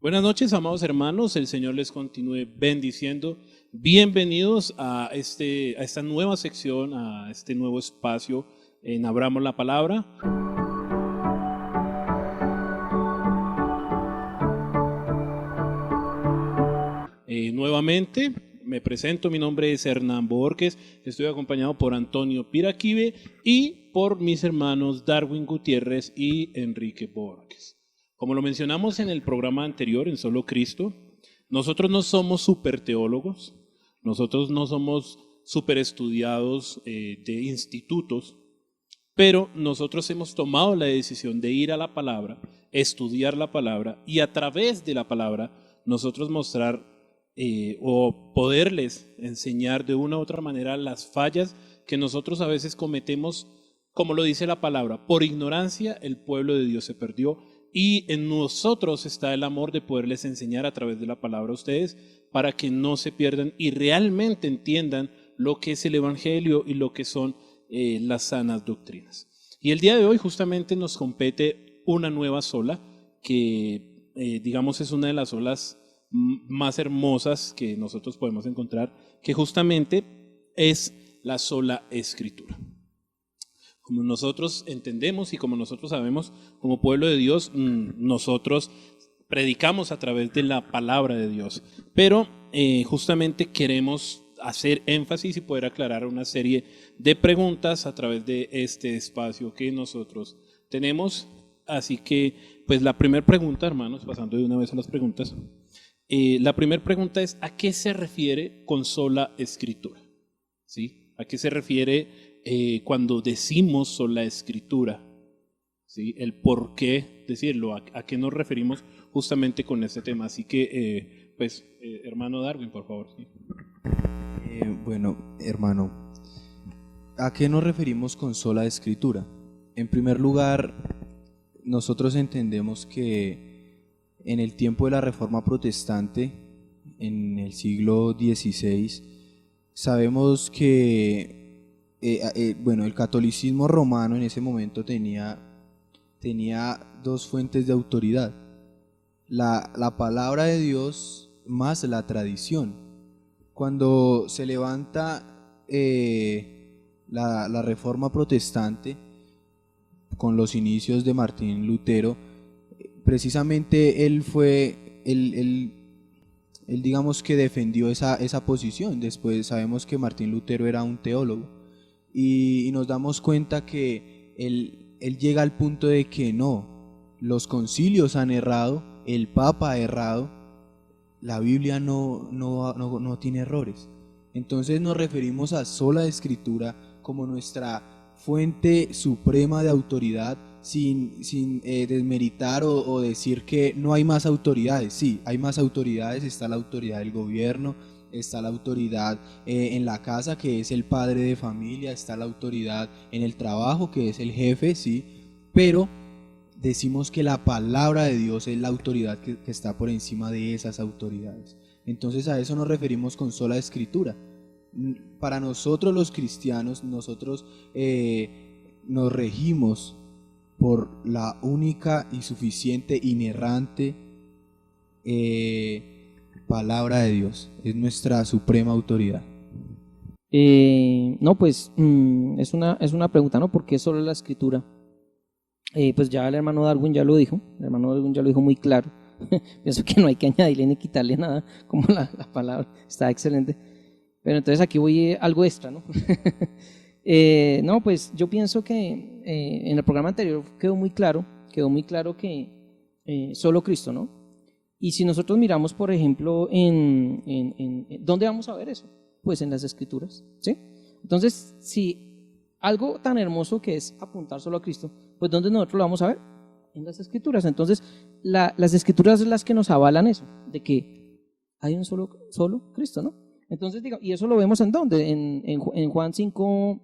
Buenas noches, amados hermanos, el Señor les continúe bendiciendo. Bienvenidos a esta nueva sección, a este nuevo espacio en Abramos la Palabra. Nuevamente me presento, mi nombre es Hernán Borges, estoy acompañado por Antonio Piraquive y por mis hermanos Darwin Gutiérrez y Enrique Borges. Como lo mencionamos en el programa anterior, en Solo Cristo, nosotros no somos super teólogos, nosotros no somos super estudiados de institutos, pero nosotros hemos tomado la decisión de ir a la palabra, estudiar la palabra y a través de la palabra nosotros mostrar o poderles enseñar de una u otra manera las fallas que nosotros a veces cometemos, como lo dice la palabra, por ignorancia el pueblo de Dios se perdió. Y en nosotros está el amor de poderles enseñar a través de la palabra a ustedes para que no se pierdan y realmente entiendan lo que es el Evangelio y lo que son las sanas doctrinas. Y el día de hoy justamente nos compete una nueva sola que digamos es una de las solas más hermosas que nosotros podemos encontrar, que justamente es la sola Escritura. Como nosotros entendemos y como nosotros sabemos, como pueblo de Dios, nosotros predicamos a través de la palabra de Dios, pero justamente queremos hacer énfasis y poder aclarar una serie de preguntas a través de este espacio que nosotros tenemos. Así que, pues la primera pregunta, hermanos, pasando de una vez a las preguntas, la primera pregunta es, ¿a qué se refiere con sola Escritura? ¿Sí? ¿A qué se refiere cuando decimos sola Escritura? ¿Sí? El por qué decirlo, a qué nos referimos justamente con este tema. Así que, hermano Darwin, por favor. ¿Sí? Bueno, hermano, ¿a qué nos referimos con sola Escritura? En primer lugar, nosotros entendemos que en el tiempo de la Reforma Protestante, en el siglo XVI, sabemos que el catolicismo romano en ese momento tenía dos fuentes de autoridad: la palabra de Dios más la tradición. Cuando se levanta la Reforma Protestante con los inicios de Martín Lutero, precisamente él digamos que defendió esa posición. Después sabemos que Martín Lutero era un teólogo y nos damos cuenta que él llega al punto de que no, los concilios han errado, el Papa ha errado, la Biblia no tiene errores. Entonces nos referimos a sola Escritura como nuestra fuente suprema de autoridad, sin desmeritar o decir que no hay más autoridades. Sí, hay más autoridades. Está la autoridad del gobierno, está la autoridad en la casa, que es el padre de familia, está la autoridad en el trabajo, que es el jefe, sí, pero decimos que la palabra de Dios es la autoridad que está por encima de esas autoridades. Entonces a eso nos referimos con sola Escritura. Para nosotros los cristianos, nosotros nos regimos por la única y suficiente, inerrante palabra de Dios. Es nuestra suprema autoridad. No, pues es una pregunta, ¿no? ¿Por qué solo la Escritura? Pues ya el hermano Darwin ya lo dijo, muy claro. Pienso que no hay que añadirle ni quitarle nada, como la palabra está excelente. Pero entonces aquí voy algo extra, ¿no? No, pues yo pienso que en el programa anterior quedó muy claro que solo Cristo, ¿no? Y si nosotros miramos, por ejemplo, ¿dónde vamos a ver eso? Pues en las Escrituras, ¿sí? Entonces, si algo tan hermoso que es apuntar solo a Cristo, pues ¿dónde nosotros lo vamos a ver? En las Escrituras. Entonces, las Escrituras son las que nos avalan eso, de que hay un solo Cristo, ¿no? Entonces, y eso lo vemos en ¿dónde? En Juan 5,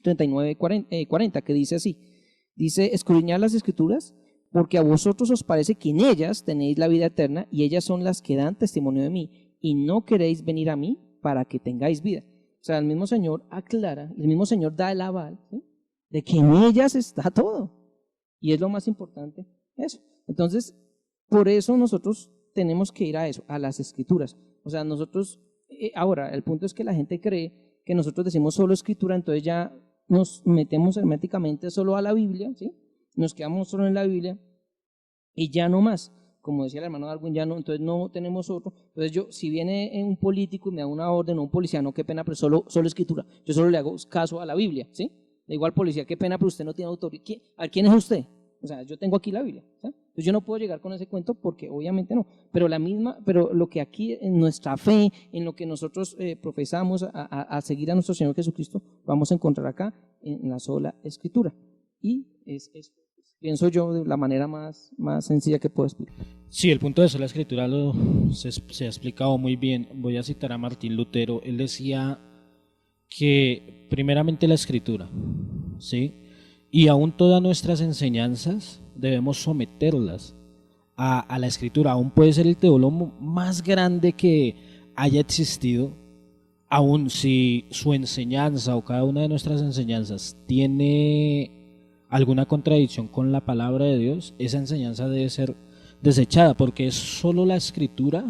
39, 40, que dice así. Dice, escudriñad las Escrituras, porque a vosotros os parece que en ellas tenéis la vida eterna, y ellas son las que dan testimonio de mí, y no queréis venir a mí para que tengáis vida. O sea, el mismo Señor aclara, el mismo Señor da el aval, ¿sí?, de que en ellas está todo. Y es lo más importante eso. Entonces, por eso nosotros tenemos que ir a eso, a las escrituras. O sea, nosotros, ahora, el punto es que la gente cree que nosotros decimos solo escritura, entonces ya nos metemos herméticamente solo a la Biblia, ¿sí? Nos quedamos solo en la Biblia y ya no más. Como decía el hermano Darwin, ya no, entonces no tenemos otro. Entonces yo, si viene un político y me da una orden o un policía, no, qué pena, pero solo escritura. Yo solo le hago caso a la Biblia, ¿sí? Le digo al policía, qué pena, pero usted no tiene autoridad. ¿Quién es usted? O sea, yo tengo aquí la Biblia, ¿sí? Entonces yo no puedo llegar con ese cuento porque obviamente no. Pero lo que aquí en nuestra fe, en lo que nosotros profesamos a seguir a nuestro Señor Jesucristo, vamos a encontrar acá en la sola escritura. Y pienso yo, de la manera más sencilla que puedo explicar. Sí, el punto de sola escritura se ha explicado muy bien. Voy a citar a Martín Lutero. Él decía que primeramente la escritura, ¿sí? Y aún todas nuestras enseñanzas debemos someterlas a la escritura. Aún puede ser el teólogo más grande que haya existido, aún si su enseñanza o cada una de nuestras enseñanzas tiene alguna contradicción con la palabra de Dios, esa enseñanza debe ser desechada, porque es solo la escritura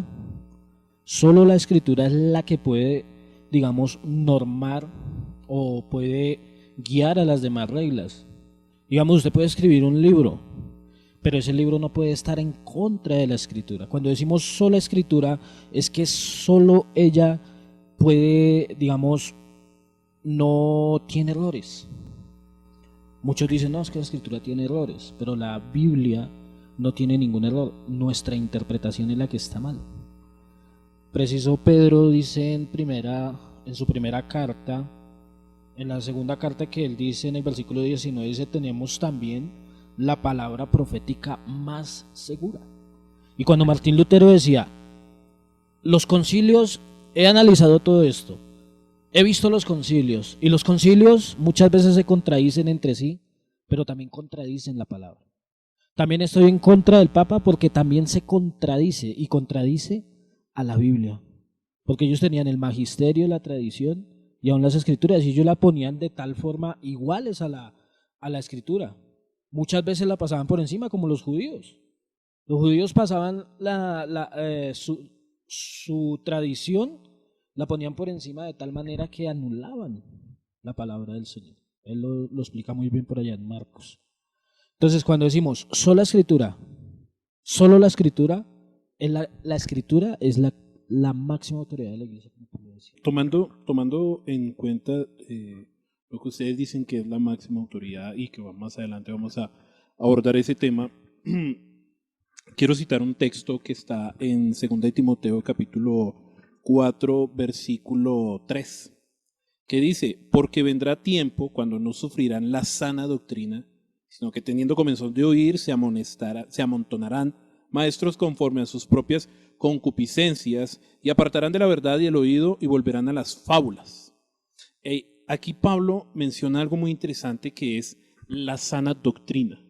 es la que puede, digamos, normar o puede guiar a las demás reglas. Digamos, usted puede escribir un libro, pero ese libro no puede estar en contra de la escritura. Cuando decimos sola escritura, es que solo ella puede, digamos, no tiene errores. Muchos dicen, no, es que la escritura tiene errores, pero la Biblia no tiene ningún error. Nuestra interpretación es la que está mal. Preciso Pedro dice en su primera carta, en la segunda carta que él dice en el versículo 19, dice, tenemos también la palabra profética más segura. Y cuando Martín Lutero decía, los concilios, he analizado todo esto, he visto los concilios, y los concilios muchas veces se contradicen entre sí, pero también contradicen la palabra. También estoy en contra del Papa porque también se contradice, y contradice a la Biblia, porque ellos tenían el magisterio, la tradición, y aún las escrituras, y ellos la ponían de tal forma iguales a la escritura. Muchas veces la pasaban por encima, como los judíos. Los judíos pasaban su tradición, la ponían por encima de tal manera que anulaban la palabra del Señor. Él lo explica muy bien por allá en Marcos. Entonces, cuando decimos solo la escritura, la escritura es la máxima autoridad de la iglesia. Tomando en cuenta lo que ustedes dicen que es la máxima autoridad y que más adelante vamos a abordar ese tema, quiero citar un texto que está en 2 de Timoteo capítulo 4 versículo 3, que dice, porque vendrá tiempo cuando no sufrirán la sana doctrina, sino que teniendo comenzón de oír se amontonarán maestros conforme a sus propias concupiscencias y apartarán de la verdad y el oído y volverán a las fábulas. Aquí Pablo menciona algo muy interesante que es la sana doctrina.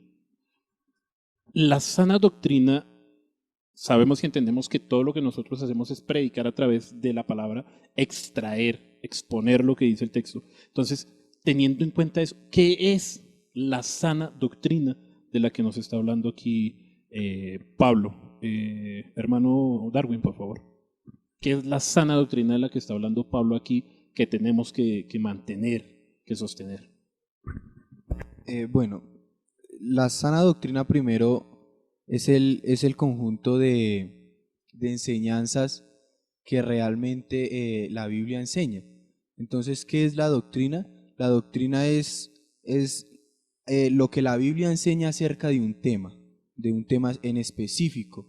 La sana doctrina, sabemos y entendemos que todo lo que nosotros hacemos es predicar a través de la palabra, exponer lo que dice el texto. Entonces, teniendo en cuenta eso, ¿qué es la sana doctrina de la que nos está hablando aquí Pablo? Hermano Darwin, por favor. ¿Qué es la sana doctrina de la que está hablando Pablo aquí que tenemos que mantener, que sostener? Bueno, la sana doctrina primero es el conjunto de enseñanzas que realmente la Biblia enseña. Entonces, ¿qué es la doctrina? La doctrina es lo que la Biblia enseña acerca de un tema en específico.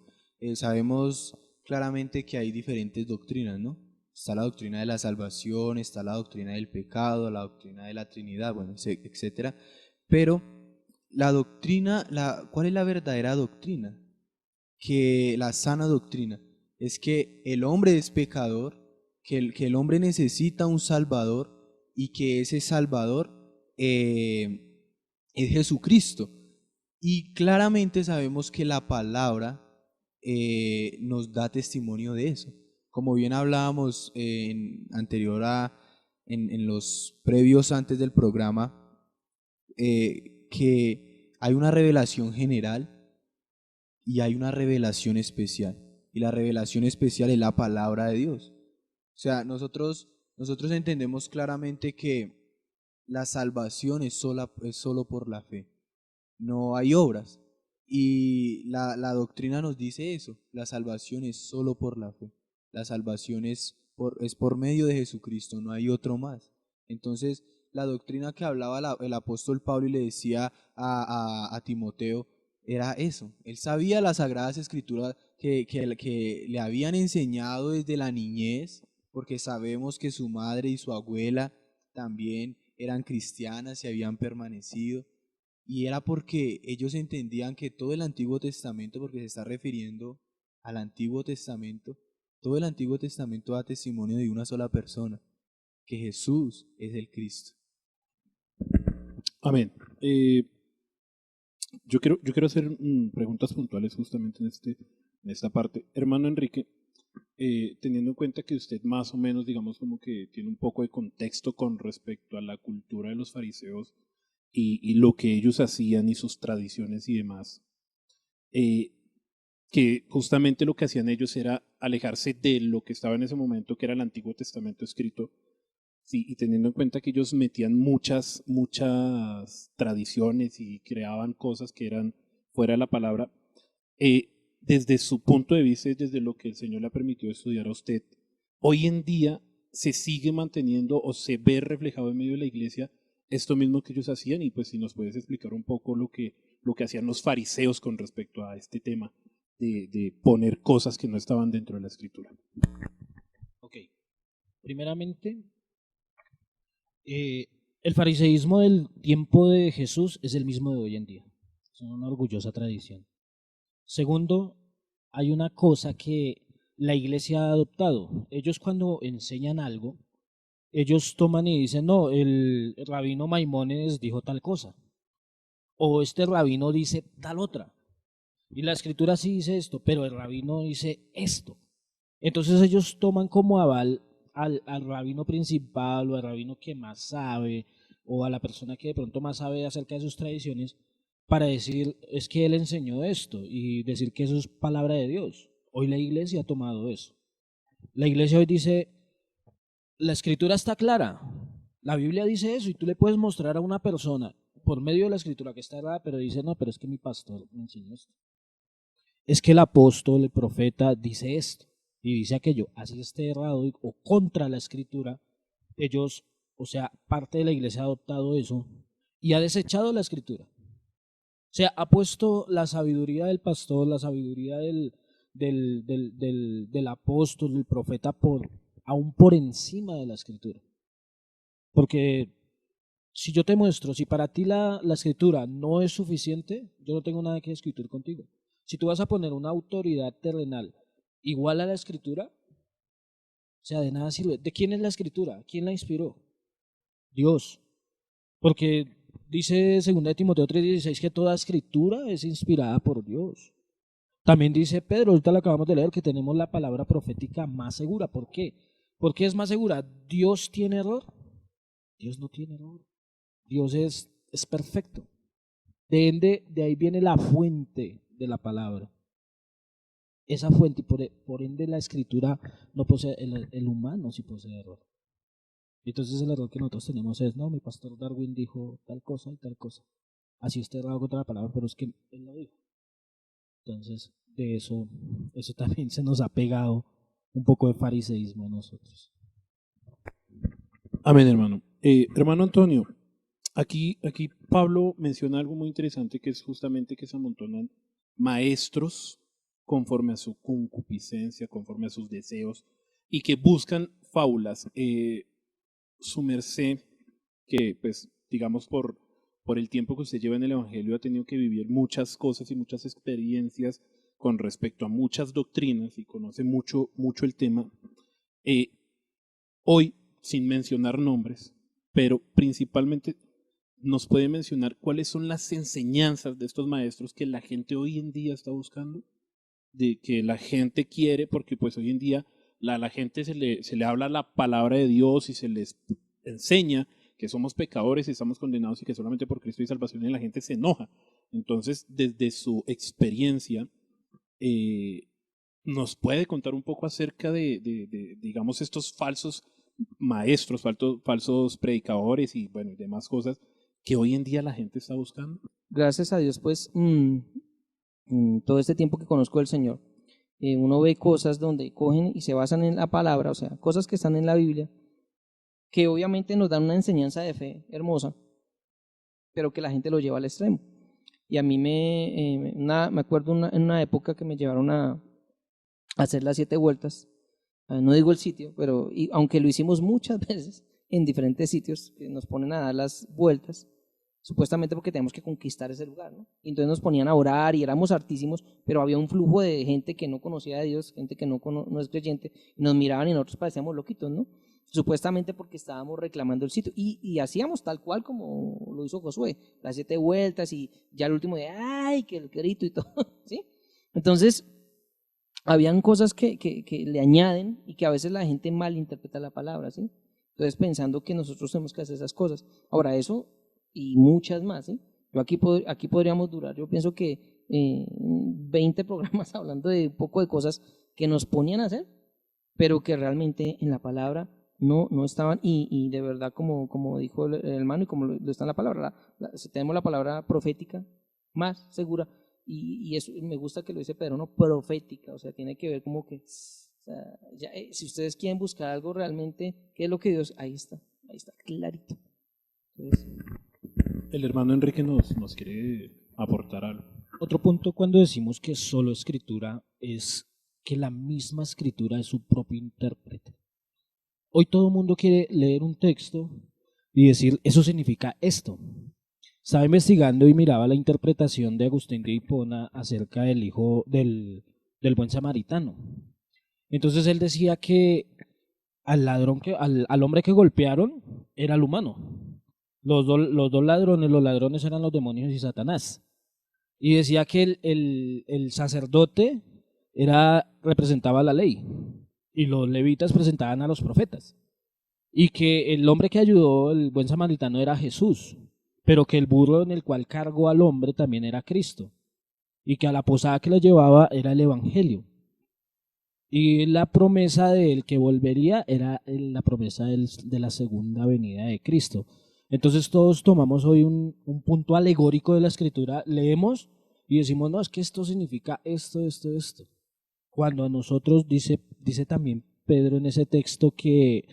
Sabemos claramente que hay diferentes doctrinas, ¿no? Está la doctrina de la salvación, está la doctrina del pecado, la doctrina de la Trinidad, bueno, etcétera. Pero la doctrina, ¿cuál es la verdadera doctrina? Que la sana doctrina es que el hombre es pecador, que el hombre necesita un Salvador y que ese Salvador es Jesucristo. Y claramente sabemos que la palabra nos da testimonio de eso. Como bien hablábamos en los previos antes del programa, que hay una revelación general y hay una revelación especial. Y la revelación especial es la palabra de Dios. O sea, nosotros entendemos claramente que la salvación es solo por la fe. No hay obras. Y la doctrina nos dice eso. La salvación es solo por la fe. La salvación es por medio de Jesucristo, no hay otro más. Entonces, la doctrina que hablaba el apóstol Pablo y le decía a Timoteo era eso. Él sabía las sagradas escrituras que le habían enseñado desde la niñez, porque sabemos que su madre y su abuela también eran cristianas y habían permanecido. Y era porque ellos entendían que todo el Antiguo Testamento, porque se está refiriendo al Antiguo Testamento, todo el Antiguo Testamento da testimonio de una sola persona, que Jesús es el Cristo. Amén. Yo quiero hacer preguntas puntuales justamente en esta parte. Hermano Enrique, teniendo en cuenta que usted más o menos, digamos, como que tiene un poco de contexto con respecto a la cultura de los fariseos y lo que ellos hacían y sus tradiciones y demás, eh, que justamente lo que hacían ellos era alejarse de lo que estaba en ese momento, que era el Antiguo Testamento escrito, sí, y teniendo en cuenta que ellos metían muchas tradiciones y creaban cosas que eran fuera de la palabra, desde su punto de vista y desde lo que el Señor le ha permitido estudiar a usted, hoy en día se sigue manteniendo o se ve reflejado en medio de la iglesia esto mismo que ellos hacían, y pues si nos puedes explicar un poco lo que hacían los fariseos con respecto a este tema de poner cosas que no estaban dentro de la escritura. Ok. Primeramente, el fariseísmo del tiempo de Jesús es el mismo de hoy en día. Es una orgullosa tradición. Segundo, hay una cosa que la iglesia ha adoptado. Ellos cuando enseñan algo, ellos toman y dicen, no, el rabino Maimónides dijo tal cosa, o este rabino dice tal otra, y la escritura sí dice esto, pero el rabino dice esto. Entonces ellos toman como aval al rabino principal o al rabino que más sabe, o a la persona que de pronto más sabe acerca de sus tradiciones, para decir, es que él enseñó esto, y decir que eso es palabra de Dios. Hoy la iglesia ha tomado eso. La iglesia hoy dice, la escritura está clara, la Biblia dice eso, y tú le puedes mostrar a una persona por medio de la escritura que está errada, pero dice, no, pero es que mi pastor me enseñó esto. Es que el apóstol, el profeta dice esto y dice aquello, así esté errado o contra la escritura, ellos, o sea, parte de la iglesia ha adoptado eso y ha desechado la escritura. O sea, ha puesto la sabiduría del pastor, la sabiduría del apóstol, del profeta, aún por encima de la escritura. Porque si yo te muestro, si para ti la escritura no es suficiente, yo no tengo nada que discutir contigo. Si tú vas a poner una autoridad terrenal igual a la escritura, o sea, de nada sirve. ¿De quién es la escritura? ¿Quién la inspiró? Dios. Porque dice 2 Timoteo 3:16 que toda escritura es inspirada por Dios. También dice Pedro, ahorita lo acabamos de leer, que tenemos la palabra profética más segura. ¿Por qué? ¿Por qué es más segura? ¿Dios tiene error? Dios no tiene error. Dios es perfecto. De ahí viene la fuente de la palabra. Esa fuente, y por ende la escritura no posee, el humano sí posee error. Entonces el error que nosotros tenemos es, no, mi pastor Darwin dijo tal cosa y tal cosa. Así está errado contra la palabra, pero es que él lo dijo. Entonces, de eso también se nos ha pegado un poco de fariseísmo a nosotros. Amén, hermano. Hermano Antonio, aquí Pablo menciona algo muy interesante, que es justamente que se amontonan maestros conforme a su concupiscencia, conforme a sus deseos, y que buscan fábulas. Su merced, que pues digamos por el tiempo que usted lleva en el Evangelio ha tenido que vivir muchas cosas y muchas experiencias con respecto a muchas doctrinas y conoce mucho el tema. Hoy, sin mencionar nombres, pero principalmente nos puede mencionar cuáles son las enseñanzas de estos maestros que la gente hoy en día está buscando, de que la gente quiere, porque pues hoy en día la gente se le habla la palabra de Dios y se les enseña que somos pecadores y estamos condenados y que solamente por Cristo hay salvación, y la gente se enoja. Entonces, desde su experiencia, ¿nos puede contar un poco acerca digamos, estos falsos maestros, falsos predicadores y, bueno, y demás cosas que hoy en día la gente está buscando? Gracias a Dios, pues, todo este tiempo que conozco del Señor, uno ve cosas donde cogen y se basan en la palabra, o sea, cosas que están en la Biblia, que obviamente nos dan una enseñanza de fe hermosa, pero que la gente lo lleva al extremo. Y a mí me acuerdo en una época que me llevaron a hacer las 7 vueltas. No digo el sitio, pero aunque lo hicimos muchas veces en diferentes sitios, que nos ponen a dar las vueltas, supuestamente porque tenemos que conquistar ese lugar, ¿no? Y entonces nos ponían a orar y éramos hartísimos, pero había un flujo de gente que no conocía a Dios, gente que no es creyente, y nos miraban y nosotros parecíamos loquitos, ¿no? Supuestamente porque estábamos reclamando el sitio, y hacíamos tal cual como lo hizo Josué, las 7 vueltas, y ya el último de, ¡ay, que el grito y todo! ¿Sí? Entonces, habían cosas que le añaden y que a veces la gente malinterpreta la palabra, ¿sí? Entonces, pensando que nosotros tenemos que hacer esas cosas. Ahora, eso y muchas más, ¿sí? Yo aquí podríamos durar, yo pienso que 20 programas hablando de un poco de cosas que nos ponían a hacer, pero que realmente en la palabra no estaban, y de verdad, como dijo el hermano y como lo está en la palabra, tenemos la palabra profética más segura, y eso me gusta que lo dice Pedro, no profética, o sea, tiene que ver como que, o sea, ya, si ustedes quieren buscar algo realmente, ¿qué es lo que Dios? Ahí está clarito. Entonces, El hermano Enrique nos quiere aportar algo. Otro punto cuando decimos que solo escritura es que la misma escritura es su propio intérprete. Hoy todo el mundo quiere leer un texto y decir, eso significa esto. Estaba investigando y miraba la interpretación de Agustín de Hipona acerca del hijo del buen samaritano. Entonces él decía que al hombre que golpearon era el humano. Los dos ladrones, los ladrones eran los demonios y Satanás. Y decía que el sacerdote representaba la ley y los levitas presentaban a los profetas. Y que el hombre que ayudó, el buen samaritano, era Jesús, pero que el burro en el cual cargó al hombre también era Cristo. Y que a la posada que lo llevaba era el Evangelio. Y la promesa de él que volvería era la promesa de la segunda venida de Cristo. Entonces todos tomamos hoy un punto alegórico de la escritura, leemos y decimos, no, es que esto significa esto, esto, esto. Cuando a nosotros dice también Pedro en ese texto que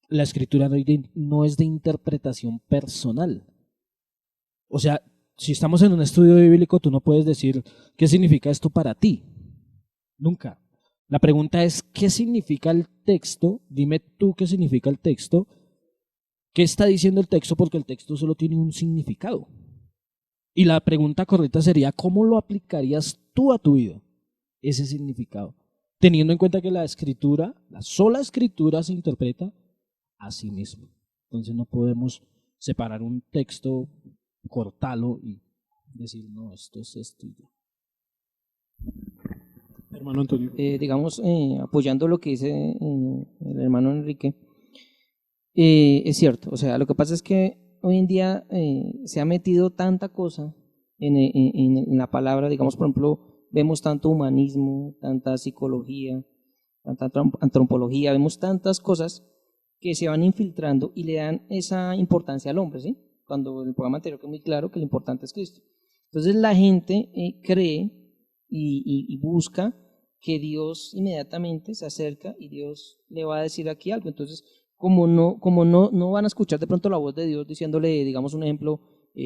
la escritura no es de interpretación personal. O sea, si estamos en un estudio bíblico, tú no puedes decir qué significa esto para ti. Nunca. La pregunta es, ¿qué significa el texto? Dime tú qué significa el texto. ¿Qué está diciendo el texto? Porque el texto solo tiene un significado. Y la pregunta correcta sería, ¿cómo lo aplicarías tú a tu vida? Ese significado. Teniendo en cuenta que la escritura, la sola escritura se interpreta a sí misma. Entonces no podemos separar un texto, cortarlo y decir, no, esto es esto y ya. Hermano Antonio. digamos, apoyando lo que dice el hermano Enrique, es cierto, o sea, lo que pasa es que hoy en día se ha metido tanta cosa en la palabra, digamos, por ejemplo, vemos tanto humanismo, tanta psicología, tanta antropología, vemos tantas cosas que se van infiltrando y le dan esa importancia al hombre, ¿sí? Cuando el programa anterior quedó muy claro que lo importante es Cristo. Entonces la gente cree y busca que Dios inmediatamente se acerca y Dios le va a decir aquí algo. Entonces, como no van a escuchar de pronto la voz de Dios diciéndole, digamos un ejemplo,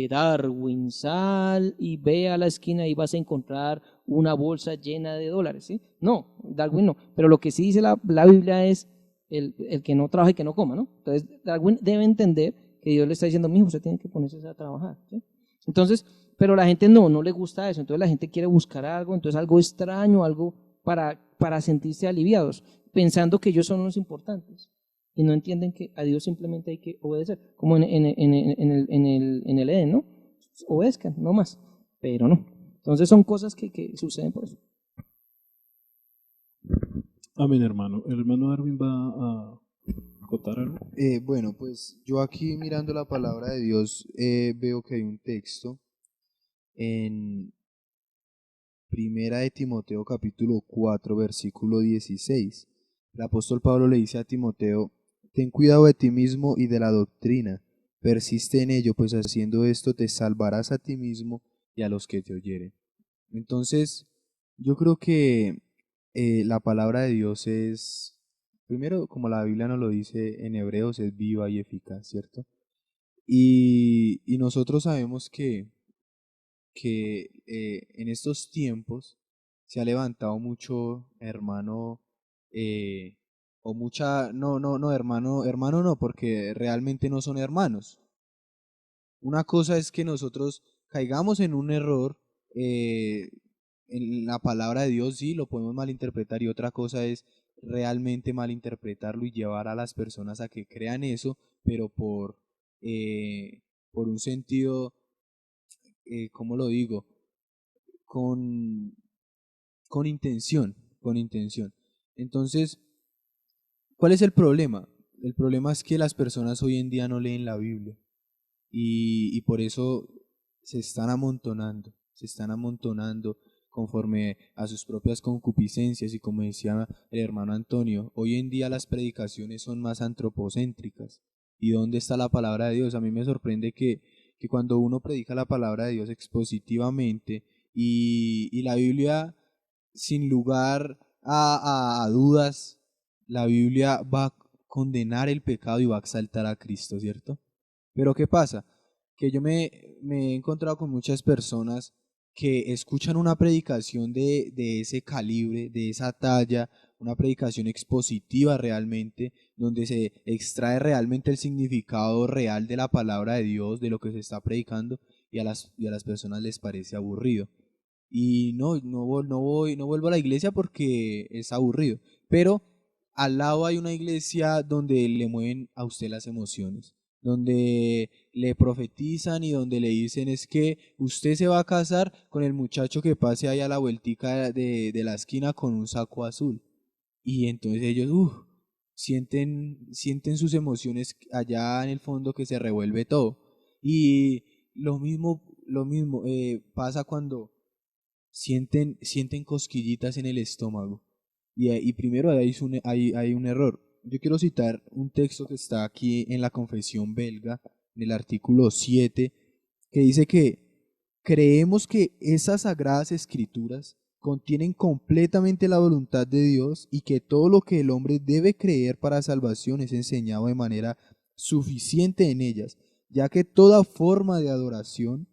Darwin, sal y ve a la esquina y vas a encontrar una bolsa llena de dólares, ¿sí? No, Darwin no, pero lo que sí dice la Biblia es el que no trabaja y que no coma, ¿no? Entonces, Darwin debe entender que Dios le está diciendo, mijo, usted tiene que ponerse a trabajar, ¿sí? Entonces, pero la gente no le gusta eso, entonces la gente quiere buscar algo, entonces algo extraño, algo para sentirse aliviados, pensando que ellos son los importantes y no entienden que a Dios simplemente hay que obedecer, como en el Edén, ¿no? Obedezcan, no más, pero no. Entonces son cosas que suceden por eso. Amén, hermano. El hermano Darwin va a contar algo. Bueno, pues yo aquí mirando la palabra de Dios veo que hay un texto en Primera de Timoteo capítulo 4 versículo 16. El apóstol Pablo le dice a Timoteo: ten cuidado de ti mismo y de la doctrina, persiste en ello, pues haciendo esto te salvarás a ti mismo y a los que te oyeren. Entonces, yo creo que la palabra de Dios es, primero, como la Biblia nos lo dice en Hebreos, es viva y eficaz, ¿cierto? Y nosotros sabemos que en estos tiempos se ha levantado mucho hermano, o mucha, no, hermano no, porque realmente no son hermanos. Una cosa es que nosotros caigamos en un error, en la palabra de Dios, sí, lo podemos malinterpretar, y otra cosa es realmente malinterpretarlo y llevar a las personas a que crean eso, pero por un sentido, ¿cómo lo digo? Con, con intención, con intención. Entonces, ¿cuál es el problema? El problema es que las personas hoy en día no leen la Biblia, y por eso se están amontonando conforme a sus propias concupiscencias, y como decía el hermano Antonio, hoy en día las predicaciones son más antropocéntricas. ¿Y dónde está la palabra de Dios? A mí me sorprende que cuando uno predica la palabra de Dios expositivamente, y la Biblia, sin lugar a dudas, la Biblia va a condenar el pecado y va a exaltar a Cristo, ¿cierto? Pero ¿qué pasa? Que yo me he encontrado con muchas personas que escuchan una predicación de ese calibre, de esa talla, una predicación expositiva realmente, donde se extrae realmente el significado real de la palabra de Dios, de lo que se está predicando, y a las personas les parece aburrido. Y no vuelvo a la iglesia porque es aburrido. Pero al lado hay una iglesia donde le mueven a usted las emociones, donde le profetizan y donde le dicen es que usted se va a casar con el muchacho que pase ahí a la vueltica de la esquina con un saco azul. Y entonces ellos sienten sus emociones allá en el fondo, que se revuelve todo. Y lo mismo pasa cuando sienten cosquillitas en el estómago. Y primero hay un error. Yo quiero citar un texto que está aquí en la Confesión Belga, en el artículo 7, que dice que creemos que esas sagradas escrituras contienen completamente la voluntad de Dios, y que todo lo que el hombre debe creer para salvación es enseñado de manera suficiente en ellas, ya que toda forma de adoración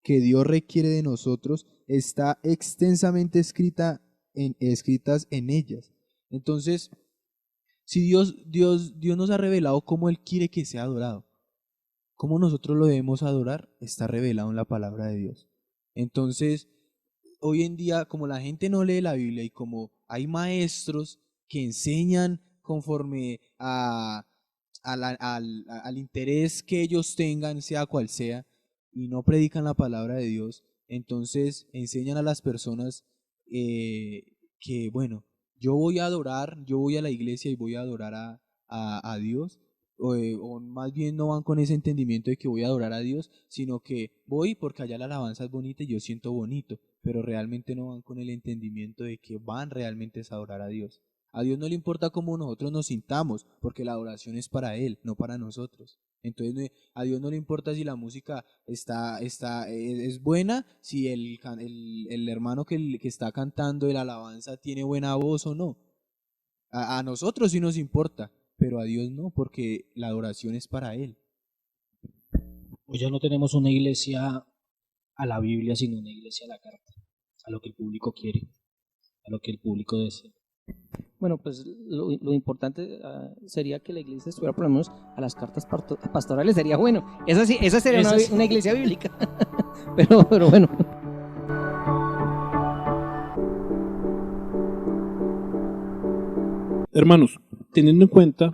que Dios requiere de nosotros está extensamente escritas en ellas. Entonces, si Dios nos ha revelado cómo Él quiere que sea adorado, cómo nosotros lo debemos adorar, está revelado en la palabra de Dios. Entonces, hoy en día, como la gente no lee la Biblia, y como hay maestros que enseñan conforme al interés que ellos tengan, sea cual sea, y no predican la palabra de Dios, entonces enseñan a las personas, que, bueno, yo voy a adorar, yo voy a la iglesia y voy a adorar a Dios, o más bien no van con ese entendimiento de que voy a adorar a Dios, sino que voy porque allá la alabanza es bonita y yo siento bonito, pero realmente no van con el entendimiento de que van realmente a adorar a Dios. A Dios no le importa cómo nosotros nos sintamos, porque la adoración es para Él, no para nosotros. Entonces a Dios no le importa si la música es buena, si el hermano que está cantando el alabanza tiene buena voz o no. A nosotros sí nos importa, pero a Dios no, porque la adoración es para Él. Hoy ya no tenemos una iglesia a la Biblia, sino una iglesia a la carta, a lo que el público quiere, a lo que el público desea. Bueno, pues lo importante sería que la iglesia estuviera por lo menos a las cartas pastorales, sería bueno. Esa sería una iglesia bíblica. pero bueno. Hermanos, teniendo en cuenta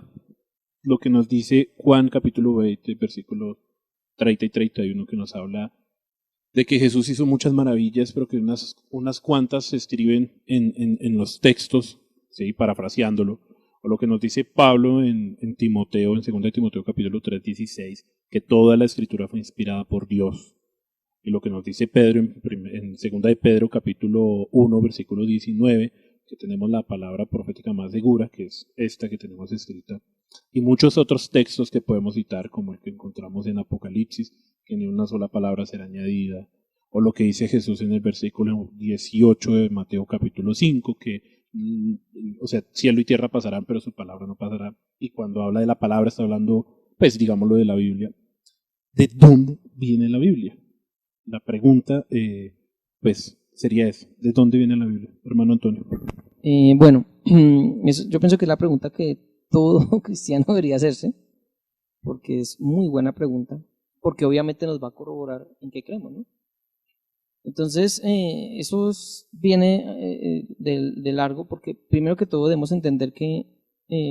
lo que nos dice Juan capítulo 20, versículos 30 y 31, que nos habla de que Jesús hizo muchas maravillas, pero que unas cuantas se escriben en los textos, ¿sí? Parafraseándolo, o lo que nos dice Pablo en Timoteo, en 2 Timoteo capítulo 3, 16, que toda la escritura fue inspirada por Dios. y lo que nos dice Pedro en segunda de Pedro capítulo 1 versículo 19, que tenemos la palabra profética más segura, que es esta que tenemos escrita, y muchos otros textos que podemos citar, como el que encontramos en Apocalipsis, que ni una sola palabra será añadida, o lo que dice Jesús en el versículo 18 de Mateo capítulo 5, que o sea, cielo y tierra pasarán, pero su palabra no pasará. Y cuando habla de la palabra está hablando, pues digámoslo, de la Biblia. ¿De dónde viene la Biblia? La pregunta, pues, sería esa. ¿De dónde viene la Biblia, hermano Antonio? Bueno, yo pienso que es la pregunta que todo cristiano debería hacerse, porque es muy buena pregunta, porque obviamente nos va a corroborar en qué creemos, ¿no? Entonces, viene de largo, porque primero que todo debemos entender que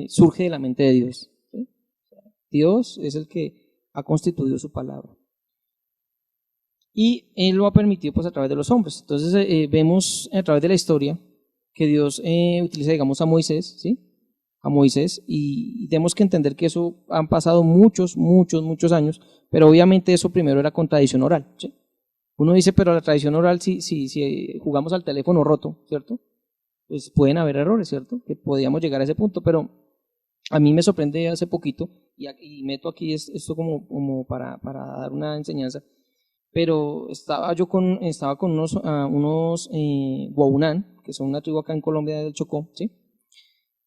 surge de la mente de Dios, ¿sí? Dios es el que ha constituido su palabra. Y Él lo ha permitido pues a través de los hombres. Entonces vemos a través de la historia que Dios utiliza, digamos, a Moisés, ¿sí? A Moisés, y tenemos que entender que eso han pasado muchos años, pero obviamente eso primero era con tradición oral, ¿sí? Uno dice, pero la tradición oral, si jugamos al teléfono roto, ¿cierto? Pues pueden haber errores, ¿cierto? Que podíamos llegar a ese punto, pero a mí me sorprende hace poquito, y meto aquí esto como para dar una enseñanza, pero estaba con unos Guaunán, que son una tribu acá en Colombia del Chocó, ¿sí?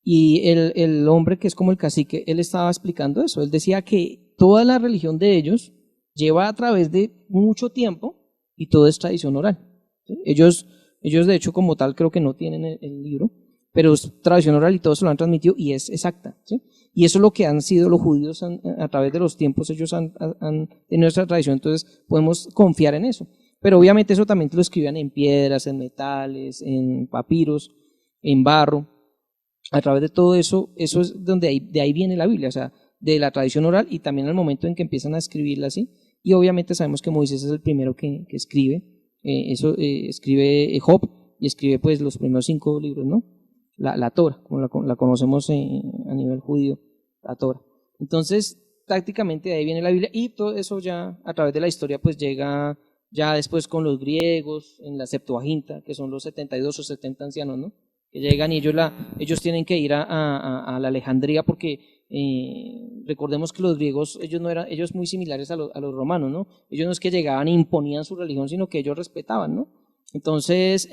Y el hombre que es como el cacique, él estaba explicando eso, él decía que toda la religión de ellos lleva a través de mucho tiempo y todo es tradición oral, ¿sí? Ellos de hecho como tal creo que no tienen el libro, pero es tradición oral y todo se lo han transmitido y es exacta, ¿sí? Y eso es lo que han sido los judíos a través de los tiempos, ellos han tenido nuestra tradición, entonces podemos confiar en eso. Pero obviamente eso también lo escribían en piedras, en metales, en papiros, en barro. A través de todo eso, eso es de ahí viene la Biblia, o sea, de la tradición oral y también al momento en que empiezan a escribirla así. Y obviamente sabemos que Moisés es el primero que escribe, escribe Job y escribe pues los primeros 5 libros, ¿no? La Torah, como la conocemos a nivel judío, la Torah. Entonces, prácticamente de ahí viene la Biblia y todo eso ya a través de la historia pues llega ya después con los griegos en la Septuaginta, que son los 72 o 70 ancianos, ¿no? Que llegan y ellos tienen que ir a la Alejandría porque recordemos que los griegos, ellos muy similares a los romanos, ¿no? Ellos no es que llegaban e imponían su religión, sino que ellos respetaban, ¿no? Entonces,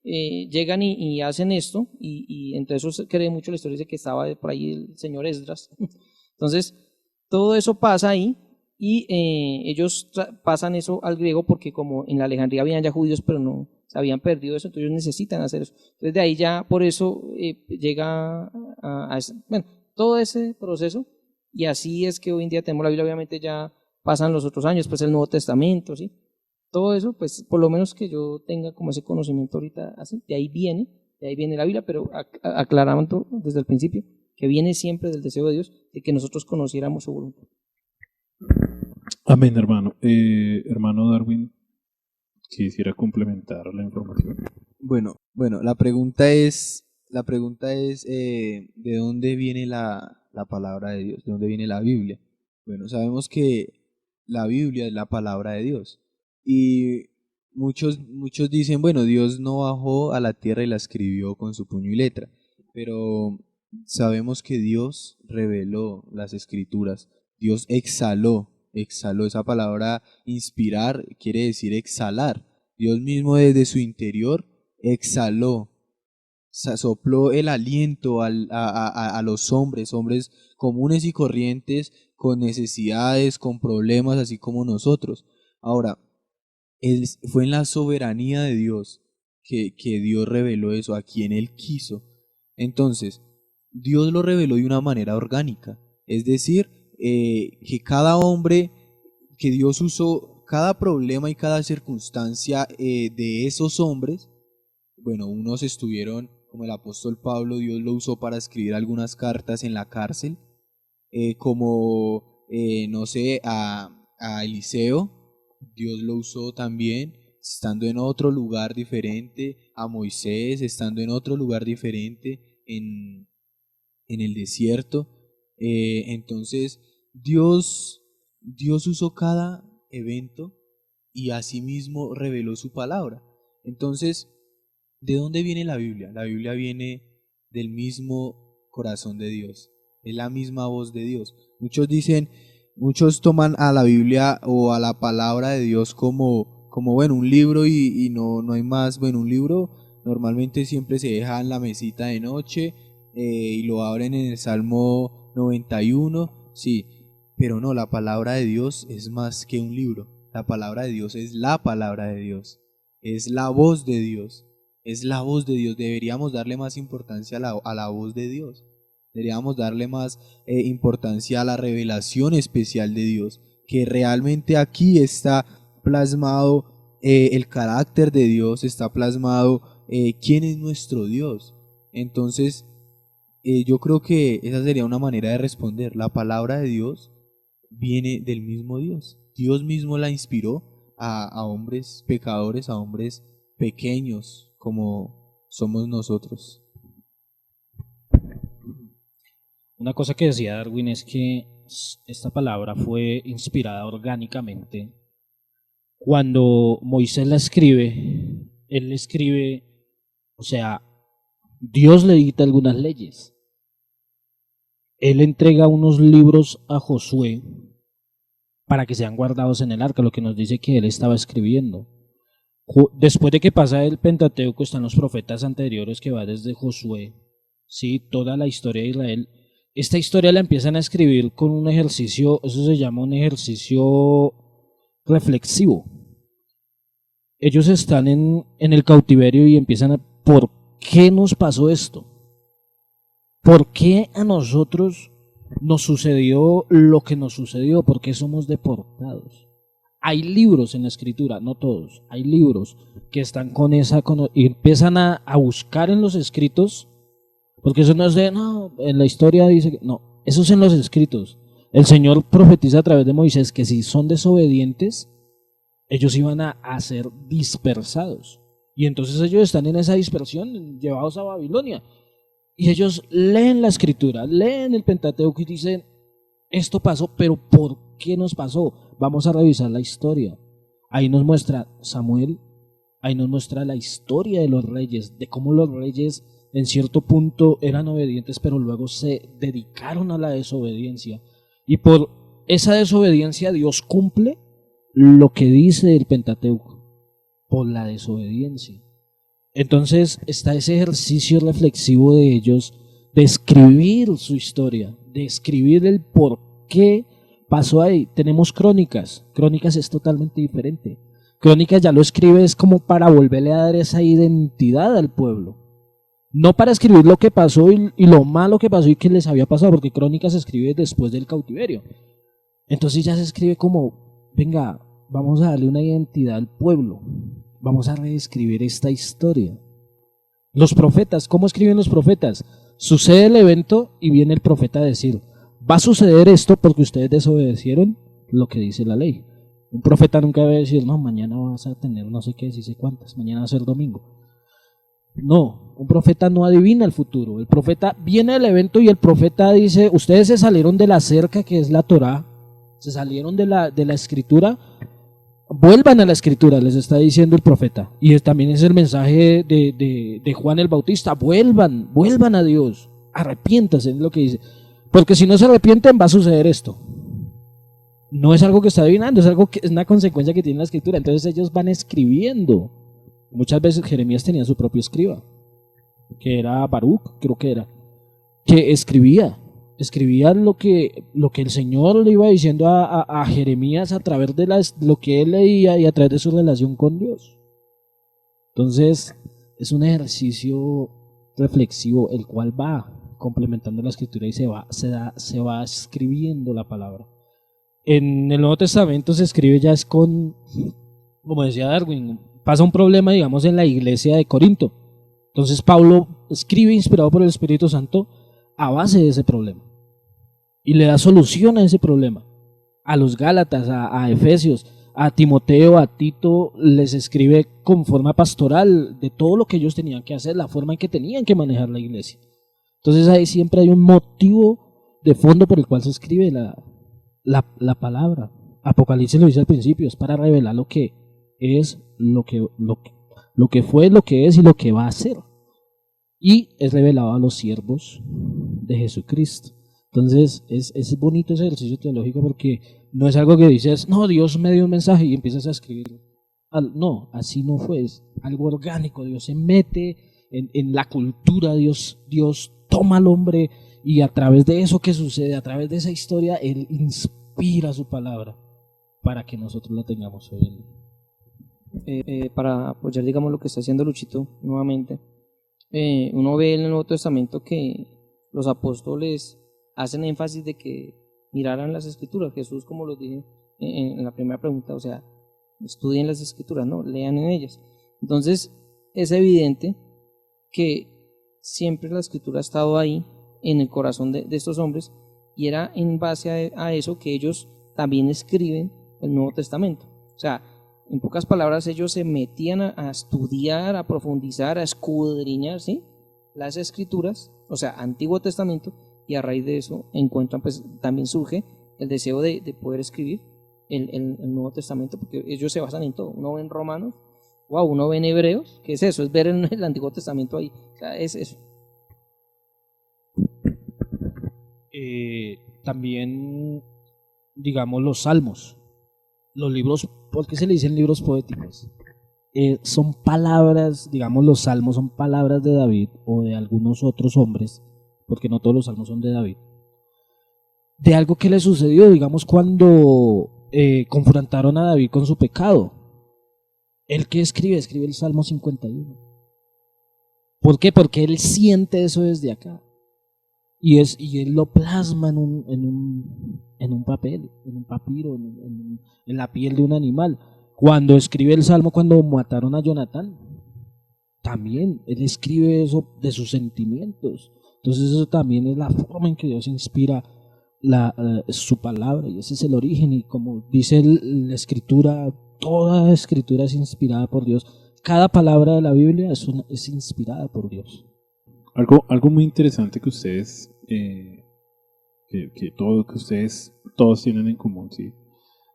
llegan y hacen esto, y entre eso se cree mucho la historia de que estaba por ahí el señor Esdras. Entonces, todo eso pasa ahí, y ellos pasan eso al griego porque como en la Alejandría habían ya judíos, pero no se habían perdido eso, entonces ellos necesitan hacer eso. Entonces de ahí ya por eso llega bueno, todo ese proceso, y así es que hoy en día tenemos la Biblia, obviamente ya pasan los otros años, pues el Nuevo Testamento, ¿sí? Todo eso, pues por lo menos que yo tenga como ese conocimiento ahorita, así, de ahí viene la Biblia, pero aclarando desde el principio, que viene siempre del deseo de Dios de que nosotros conociéramos su voluntad. Amén, hermano. Hermano Darwin, quisiera complementar la información. Bueno, la pregunta es ¿de dónde viene la palabra de Dios? ¿De dónde viene la Biblia? Bueno, sabemos que la Biblia es la palabra de Dios. Y muchos dicen, bueno, Dios no bajó a la tierra y la escribió con su puño y letra. Pero sabemos que Dios reveló las escrituras. Dios exhaló. Esa palabra inspirar quiere decir exhalar. Dios mismo desde su interior exhaló, sopló el aliento a los hombres comunes y corrientes, con necesidades, con problemas, así como nosotros. Ahora, fue en la soberanía de Dios que Dios reveló eso a quien Él quiso. Entonces, Dios lo reveló de una manera orgánica, es decir, que cada hombre, que Dios usó cada problema y cada circunstancia de esos hombres. Bueno, unos estuvieron, como el apóstol Pablo, Dios lo usó para escribir algunas cartas en la cárcel, no sé, a Eliseo, Dios lo usó también estando en otro lugar diferente, a Moisés estando en otro lugar diferente, en el desierto. Entonces, Dios usó cada evento y asimismo reveló su palabra. Entonces, ¿de dónde viene la Biblia? La Biblia viene del mismo corazón de Dios, es la misma voz de Dios. Muchos toman a la Biblia o a la palabra de Dios como bueno, un libro y no hay más. Bueno, un libro normalmente siempre se deja en la mesita de noche y lo abren en el Salmo 91, sí, pero no, la palabra de Dios es más que un libro. La palabra de Dios es la palabra de Dios, es la voz de Dios, es la voz de Dios. Deberíamos darle más importancia a la voz de Dios. Deberíamos darle más importancia a la revelación especial de Dios, que realmente aquí está plasmado el carácter de Dios, está plasmado quién es nuestro Dios. Entonces, yo creo que esa sería una manera de responder. La palabra de Dios viene del mismo Dios. Dios mismo la inspiró a hombres pecadores, a hombres pequeños como somos nosotros. Una cosa que decía Darwin es que esta palabra fue inspirada orgánicamente. Cuando Moisés la escribe, él escribe, o sea, Dios le dicta algunas leyes. Él entrega unos libros a Josué para que sean guardados en el arca, lo que nos dice que él estaba escribiendo. Después de que pasa el Pentateuco, están los profetas anteriores que va desde Josué, ¿sí? Toda la historia de Israel. Esta historia la empiezan a escribir con un ejercicio, eso se llama un ejercicio reflexivo. Ellos están en el cautiverio y empiezan a, ¿por qué nos pasó esto? ¿Por qué a nosotros nos sucedió lo que nos sucedió? ¿Por qué somos deportados? Hay libros en la escritura, no todos, hay libros que están con esa, y empiezan a buscar en los escritos. Porque eso no es de, no, en la historia dice que, no, eso es en los escritos. El Señor profetiza a través de Moisés que si son desobedientes, ellos iban a ser dispersados. Y entonces ellos están en esa dispersión, llevados a Babilonia. Y ellos leen la escritura, leen el Pentateuco y dicen, esto pasó, pero ¿por qué nos pasó? Vamos a revisar la historia. Ahí nos muestra Samuel, ahí nos muestra la historia de los reyes, de cómo los reyes en cierto punto eran obedientes, pero luego se dedicaron a la desobediencia. Y por esa desobediencia Dios cumple lo que dice el Pentateuco, por la desobediencia. Entonces está ese ejercicio reflexivo de ellos, de escribir su historia, de escribir el por qué pasó ahí. Tenemos Crónicas es totalmente diferente. Crónicas ya lo escribe es como para volverle a dar esa identidad al pueblo. No para escribir lo que pasó y lo malo que pasó y que les había pasado, porque Crónicas se escribe después del cautiverio. Entonces ya se escribe como, venga, vamos a darle una identidad al pueblo, vamos a reescribir esta historia. Los profetas, ¿cómo escriben los profetas? Sucede el evento y viene el profeta a decir, va a suceder esto porque ustedes desobedecieron lo que dice la ley. Un profeta nunca va a decir, no, mañana vas a tener no sé qué, si sé cuántas, mañana va a ser domingo. No, un profeta no adivina el futuro. El profeta viene al evento y el profeta dice, ustedes se salieron de la cerca que es la Torá, se salieron de la escritura, vuelvan a la escritura, les está diciendo el profeta. Y también es el mensaje de Juan el Bautista, vuelvan a Dios, arrepiéntanse, es lo que dice. Porque si no se arrepienten va a suceder esto. No es algo que está adivinando, es algo que es una consecuencia que tiene la escritura. Entonces ellos van escribiendo. Muchas veces Jeremías tenía su propio escriba, que era Baruch, creo que era, que escribía lo que el Señor le iba diciendo a Jeremías a través de lo que él leía y a través de su relación con Dios. Entonces es un ejercicio reflexivo el cual va complementando la escritura y se va escribiendo la palabra. En el Nuevo Testamento se escribe ya es con, como decía Darwin, pasa un problema, digamos, en la iglesia de Corinto. Entonces Pablo escribe inspirado por el Espíritu Santo a base de ese problema y le da solución a ese problema. A los Gálatas, a Efesios, a Timoteo, a Tito, les escribe con forma pastoral de todo lo que ellos tenían que hacer, la forma en que tenían que manejar la iglesia. Entonces ahí siempre hay un motivo de fondo por el cual se escribe la palabra. Apocalipsis lo dice al principio, es para revelar lo que es, lo que fue, lo que es y lo que va a ser. Y es revelado a los siervos de Jesucristo. Entonces es bonito ese ejercicio teológico porque no es algo que dices, no, Dios me dio un mensaje y empiezas a escribir. No, así no fue, es algo orgánico. Dios se mete en la cultura, Dios toma al hombre y a través de eso que sucede, a través de esa historia, Él inspira su palabra para que nosotros la tengamos hoy en día. Para apoyar, digamos, lo que está haciendo Luchito nuevamente, uno ve en el Nuevo Testamento que los apóstoles hacen énfasis de que miraran las escrituras. Jesús, como lo dije en la primera pregunta, o sea, estudien las escrituras, ¿no? Lean en ellas. Entonces, es evidente que siempre la escritura ha estado ahí en el corazón de estos hombres y era en base a eso que ellos también escriben el Nuevo Testamento. O sea, en pocas palabras, ellos se metían a estudiar, a profundizar, a escudriñar, ¿sí?, las escrituras, o sea, Antiguo Testamento, y a raíz de eso encuentran, pues también surge el deseo de poder escribir el Nuevo Testamento, porque ellos se basan en todo. Uno ve en Romanos, wow, uno ve en Hebreos, ¿qué es eso? Es ver el Antiguo Testamento ahí, o sea, es eso. También, digamos, los salmos, los libros, ¿por qué se le dicen libros poéticos? Son palabras, digamos, los salmos son palabras de David o de algunos otros hombres, porque no todos los salmos son de David, de algo que le sucedió, digamos, cuando confrontaron a David con su pecado. ¿El que escribe el Salmo 51? ¿Por qué? Porque él siente eso desde acá. Y él lo plasma en un papel, en un papiro, en la piel de un animal. Cuando escribe el Salmo, cuando mataron a Jonatán, también él escribe eso de sus sentimientos. Entonces eso también es la forma en que Dios inspira su palabra, y ese es el origen. Y como dice la Escritura, toda Escritura es inspirada por Dios. Cada palabra de la Biblia es inspirada por Dios. Algo muy interesante que ustedes, que ustedes todos tienen en común, ¿sí?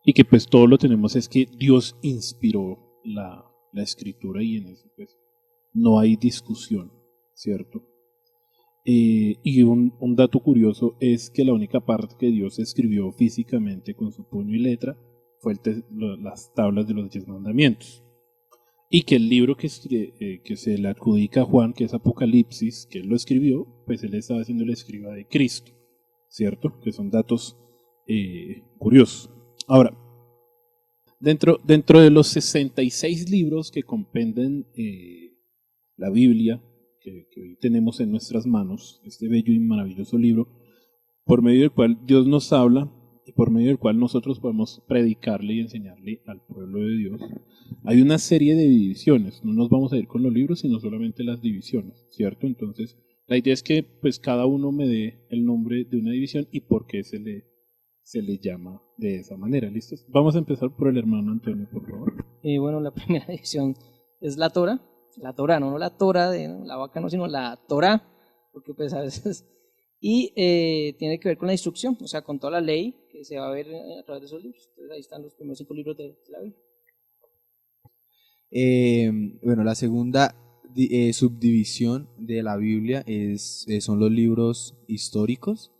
Y que pues todos lo tenemos, es que Dios inspiró la escritura, y en eso pues no hay discusión, ¿cierto? Y un dato curioso es que la única parte que Dios escribió físicamente con su puño y letra fue las tablas de los 10 mandamientos. Y que el libro que se le adjudica a Juan, que es Apocalipsis, que él lo escribió, pues él estaba haciendo el escriba de Cristo, ¿cierto? Que son datos curiosos. Ahora, dentro de los 66 libros que compenden la Biblia, que hoy tenemos en nuestras manos, este bello y maravilloso libro, por medio del cual Dios nos habla y por medio del cual nosotros podemos predicarle y enseñarle al pueblo de Dios, hay una serie de divisiones. No nos vamos a ir con los libros, sino solamente las divisiones, ¿cierto? Entonces, la idea es que pues cada uno me dé el nombre de una división y por qué se le llama de esa manera. ¿Listos? Vamos a empezar por el hermano Antonio, por favor. Bueno, la primera división es la Torah, no la Torah de la vaca, no, sino la Torah, porque pues a veces, y tiene que ver con la instrucción, o sea, con toda la ley que se va a ver a través de esos libros. Entonces ahí están los primeros 5 libros de la Biblia. Bueno, la segunda subdivisión de la Biblia son los libros históricos.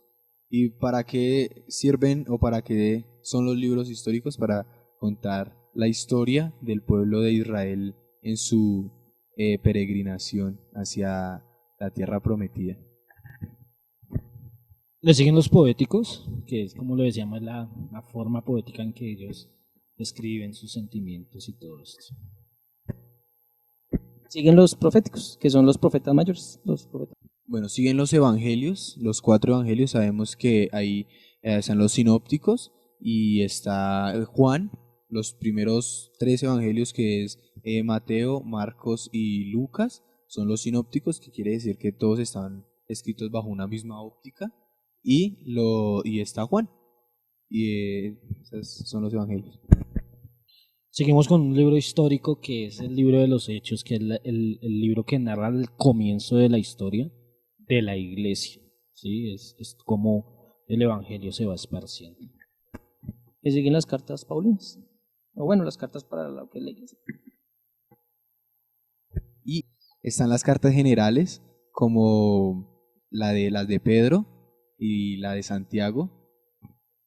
¿Y para qué sirven o para qué son los libros históricos? Para contar la historia del pueblo de Israel en su peregrinación hacia la tierra prometida. Le siguen los poéticos, que es como lo decíamos, la forma poética en que ellos escriben sus sentimientos y todo esto. Siguen los proféticos, que son los profetas mayores. Bueno, siguen los evangelios, los 4 evangelios. Sabemos que ahí están los sinópticos y está Juan, los primeros 3 evangelios, que es Mateo, Marcos y Lucas, son los sinópticos, que quiere decir que todos están escritos bajo una misma óptica, y está Juan, y esos son los evangelios. Seguimos con un libro histórico que es el libro de los Hechos, que es el libro que narra el comienzo de la historia de la iglesia. ¿Sí? Es como el evangelio se va esparciendo. que siguen las cartas paulinas. O bueno, las cartas para lo que es la iglesia. Y están las cartas generales, como las de Pedro y la de Santiago,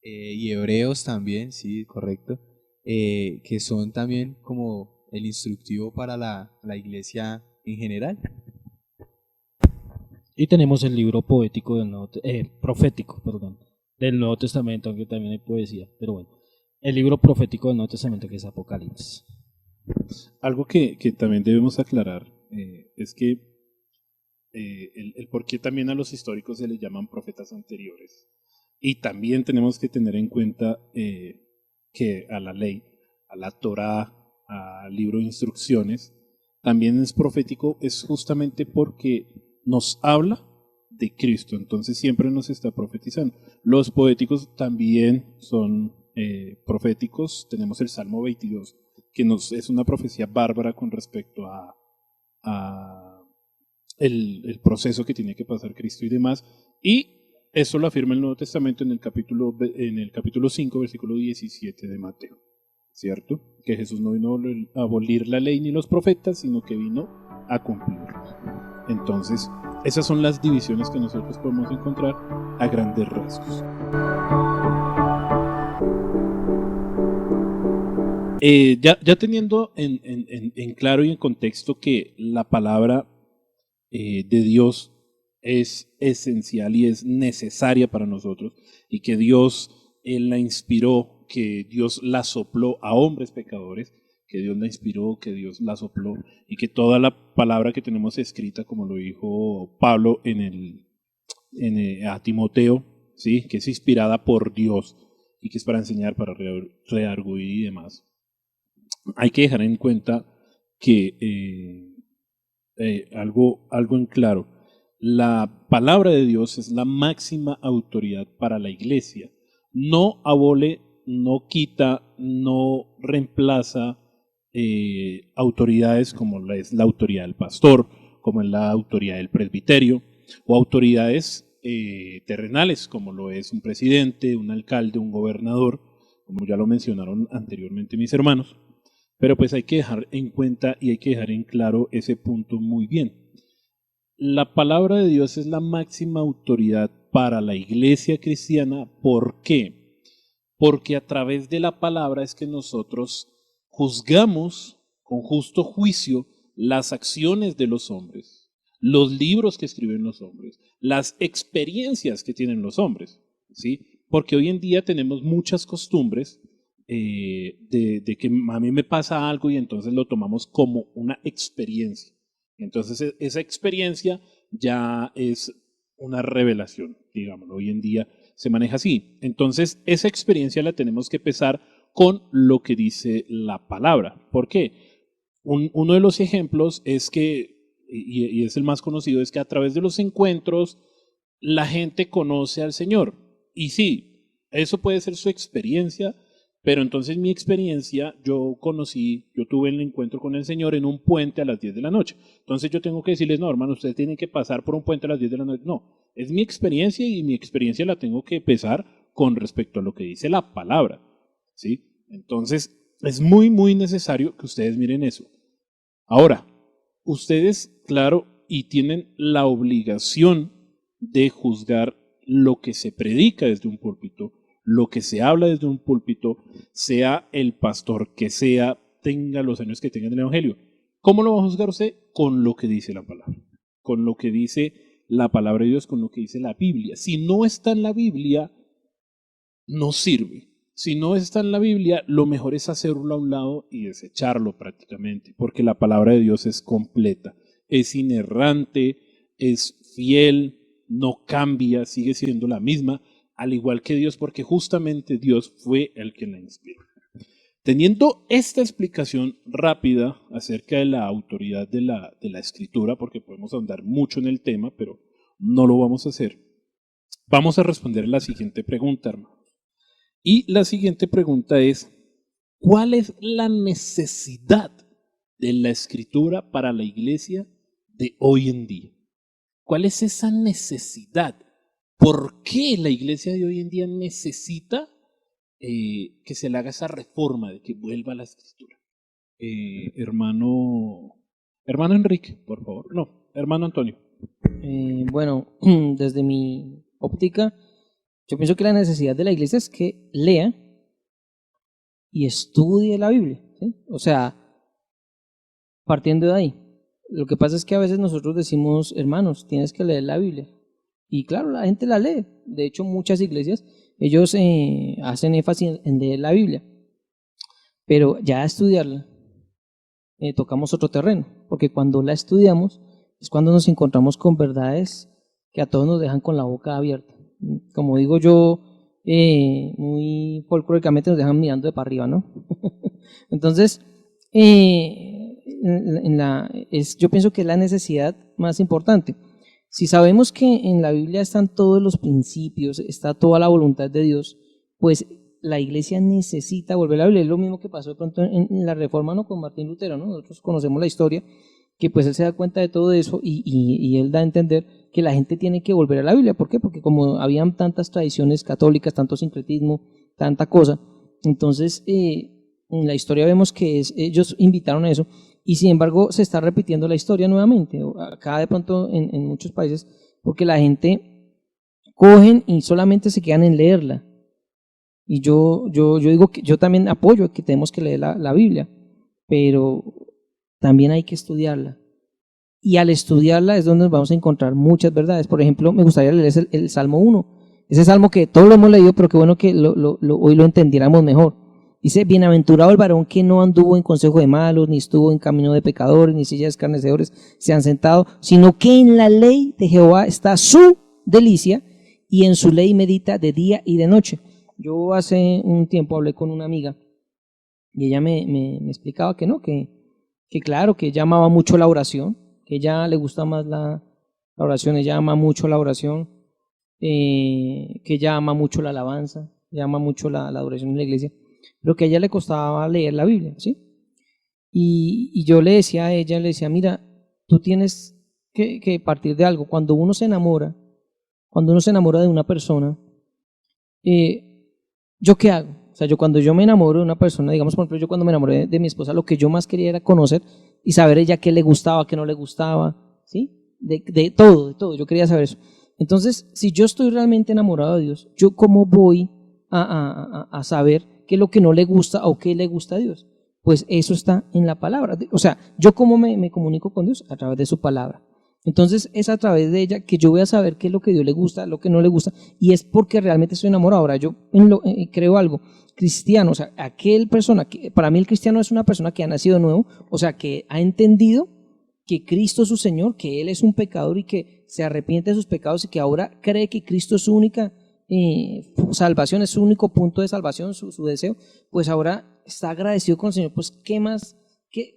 y Hebreos también, sí, correcto, que son también como el instructivo para la iglesia en general. Y tenemos el libro poético profético, perdón, del Nuevo Testamento, aunque también hay poesía, pero bueno, el libro profético del Nuevo Testamento, que es Apocalipsis. Algo que también debemos aclarar es que el por qué también a los históricos se les llaman profetas anteriores. Y también tenemos que tener en cuenta que a la ley, a la Torá, al libro de instrucciones, también es profético, es justamente porque nos habla de Cristo, entonces siempre nos está profetizando. Los poéticos también son proféticos, tenemos el Salmo 22, que es una profecía bárbara con respecto a el proceso que tiene que pasar Cristo y demás, y eso lo afirma el Nuevo Testamento en el capítulo 5, versículo 17 de Mateo, ¿cierto? Que Jesús no vino a abolir la ley ni los profetas, sino que vino a cumplirlos. Entonces, esas son las divisiones que nosotros podemos encontrar a grandes rasgos. Ya teniendo en claro y en contexto que la palabra de Dios es esencial y es necesaria para nosotros, y que Dios la inspiró, que Dios la sopló a hombres pecadores, que Dios la inspiró, que Dios la sopló, y que toda la palabra que tenemos escrita, como lo dijo Pablo a Timoteo, ¿sí? Que es inspirada por Dios y que es para enseñar, para redarguir y demás. Hay que dejar en cuenta que algo en claro: la palabra de Dios es la máxima autoridad para la iglesia. No abole, no quita, no reemplaza autoridades como es la autoridad del pastor, como es la autoridad del presbiterio, o autoridades terrenales como lo es un presidente, un alcalde, un gobernador, como ya lo mencionaron anteriormente mis hermanos. Pero pues hay que dejar en cuenta y hay que dejar en claro ese punto muy bien. La palabra de Dios es la máxima autoridad para la iglesia cristiana. ¿Por qué? Porque a través de la palabra es que nosotros juzgamos con justo juicio las acciones de los hombres, los libros que escriben los hombres, las experiencias que tienen los hombres, ¿sí? Porque hoy en día tenemos muchas costumbres de que a mí me pasa algo y entonces lo tomamos como una experiencia. Entonces esa experiencia ya es una revelación, digámoslo. Hoy en día se maneja así. Entonces esa experiencia la tenemos que pesar con lo que dice la palabra. ¿Por qué? Uno de los ejemplos es que, y es el más conocido, es que a través de los encuentros la gente conoce al Señor. Y sí, eso puede ser su experiencia, pero entonces mi experiencia, yo tuve el encuentro con el Señor en un puente a las 10 de la noche. Entonces yo tengo que decirles: no, hermano, ustedes tienen que pasar por un puente a las 10 de la noche. No, es mi experiencia y mi experiencia la tengo que pesar con respecto a lo que dice la palabra, ¿sí? Entonces es muy, muy necesario que ustedes miren eso. Ahora, ustedes, claro, y tienen la obligación de juzgar lo que se predica desde un púlpito, lo que se habla desde un púlpito, sea el pastor que sea, tenga los años que tenga en el Evangelio. ¿Cómo lo va a juzgar usted? Con lo que dice la palabra, con lo que dice la palabra de Dios, con lo que dice la Biblia. Si no está en la Biblia, no sirve. Si no está en la Biblia, lo mejor es hacerlo a un lado y desecharlo prácticamente, porque la palabra de Dios es completa, es inerrante, es fiel, no cambia, sigue siendo la misma, al igual que Dios, porque justamente Dios fue el que la inspiró. Teniendo esta explicación rápida acerca de la autoridad de la escritura, porque podemos ahondar mucho en el tema, pero no lo vamos a hacer, vamos a responder la siguiente pregunta, hermano. Y la siguiente pregunta es: ¿cuál es la necesidad de la escritura para la iglesia de hoy en día? ¿Cuál es esa necesidad? ¿Por qué la iglesia de hoy en día necesita que se le haga esa reforma de que vuelva a la escritura. Hermano Enrique, por favor. No, hermano Antonio. Bueno, desde mi óptica, yo pienso que la necesidad de la iglesia es que lea y estudie la Biblia, ¿sí? O sea, partiendo de ahí. Lo que pasa es que a veces nosotros decimos, hermanos, tienes que leer la Biblia. Y claro, la gente la lee. De hecho, muchas iglesias, ellos hacen énfasis en leer la Biblia. Pero ya estudiarla, tocamos otro terreno. Porque cuando la estudiamos, es cuando nos encontramos con verdades que a todos nos dejan con la boca abierta. Como digo yo, muy folclóricamente nos dejan mirando de para arriba, ¿no? Entonces, yo pienso que es la necesidad más importante. Si sabemos que en la Biblia están todos los principios, está toda la voluntad de Dios, pues la iglesia necesita volver a la Biblia. Es lo mismo que pasó de pronto en la Reforma, ¿no?, con Martín Lutero, ¿no? Nosotros conocemos la historia, que pues él se da cuenta de todo eso y él da a entender que la gente tiene que volver a la Biblia. ¿Por qué? Porque como habían tantas tradiciones católicas, tanto sincretismo, tanta cosa, entonces en la historia vemos que ellos invitaron a eso. Y sin embargo se está repitiendo la historia nuevamente, acá de pronto en muchos países, porque la gente cogen y solamente se quedan en leerla. Y yo digo que yo también apoyo que tenemos que leer la Biblia, pero también hay que estudiarla. Y al estudiarla es donde nos vamos a encontrar muchas verdades. Por ejemplo, me gustaría leer el Salmo 1, ese salmo que todos lo hemos leído, pero qué bueno que hoy lo entendiéramos mejor. Dice, bienaventurado el varón que no anduvo en consejo de malos, ni estuvo en camino de pecadores, ni silla de escarnecedores se han sentado, sino que en la ley de Jehová está su delicia, y en su ley medita de día y de noche. Yo hace un tiempo hablé con una amiga, y ella me explicaba que no, que claro, que ella amaba mucho la oración, que ella le gusta más la oración, ella ama mucho la oración, que ella ama mucho la alabanza, ella ama mucho la adoración en la iglesia, pero que a ella le costaba leer la Biblia, ¿sí? Y yo le decía a ella, le decía, mira, tú tienes que partir de algo. Cuando uno se enamora de una persona, ¿yo qué hago? O sea, cuando yo me enamoro de una persona, digamos, por ejemplo, yo cuando me enamoré de mi esposa, lo que yo más quería era conocer y saber ella qué le gustaba, qué no le gustaba, ¿sí? De todo, yo quería saber eso. Entonces, si yo estoy realmente enamorado de Dios, ¿yo cómo voy a saber qué es lo que no le gusta o qué le gusta a Dios? Pues eso está en la palabra. O sea, ¿yo cómo me comunico con Dios? A través de su palabra. Entonces es a través de ella que yo voy a saber qué es lo que a Dios le gusta, lo que no le gusta, y es porque realmente estoy enamorado. Ahora, yo creo algo, cristiano, o sea, para mí el cristiano es una persona que ha nacido de nuevo, o sea, que ha entendido que Cristo es su Señor, que Él es un pecador y que se arrepiente de sus pecados y que ahora cree que Cristo es su única salvación, es su único punto de salvación, su deseo, pues ahora está agradecido con el Señor. Pues qué más que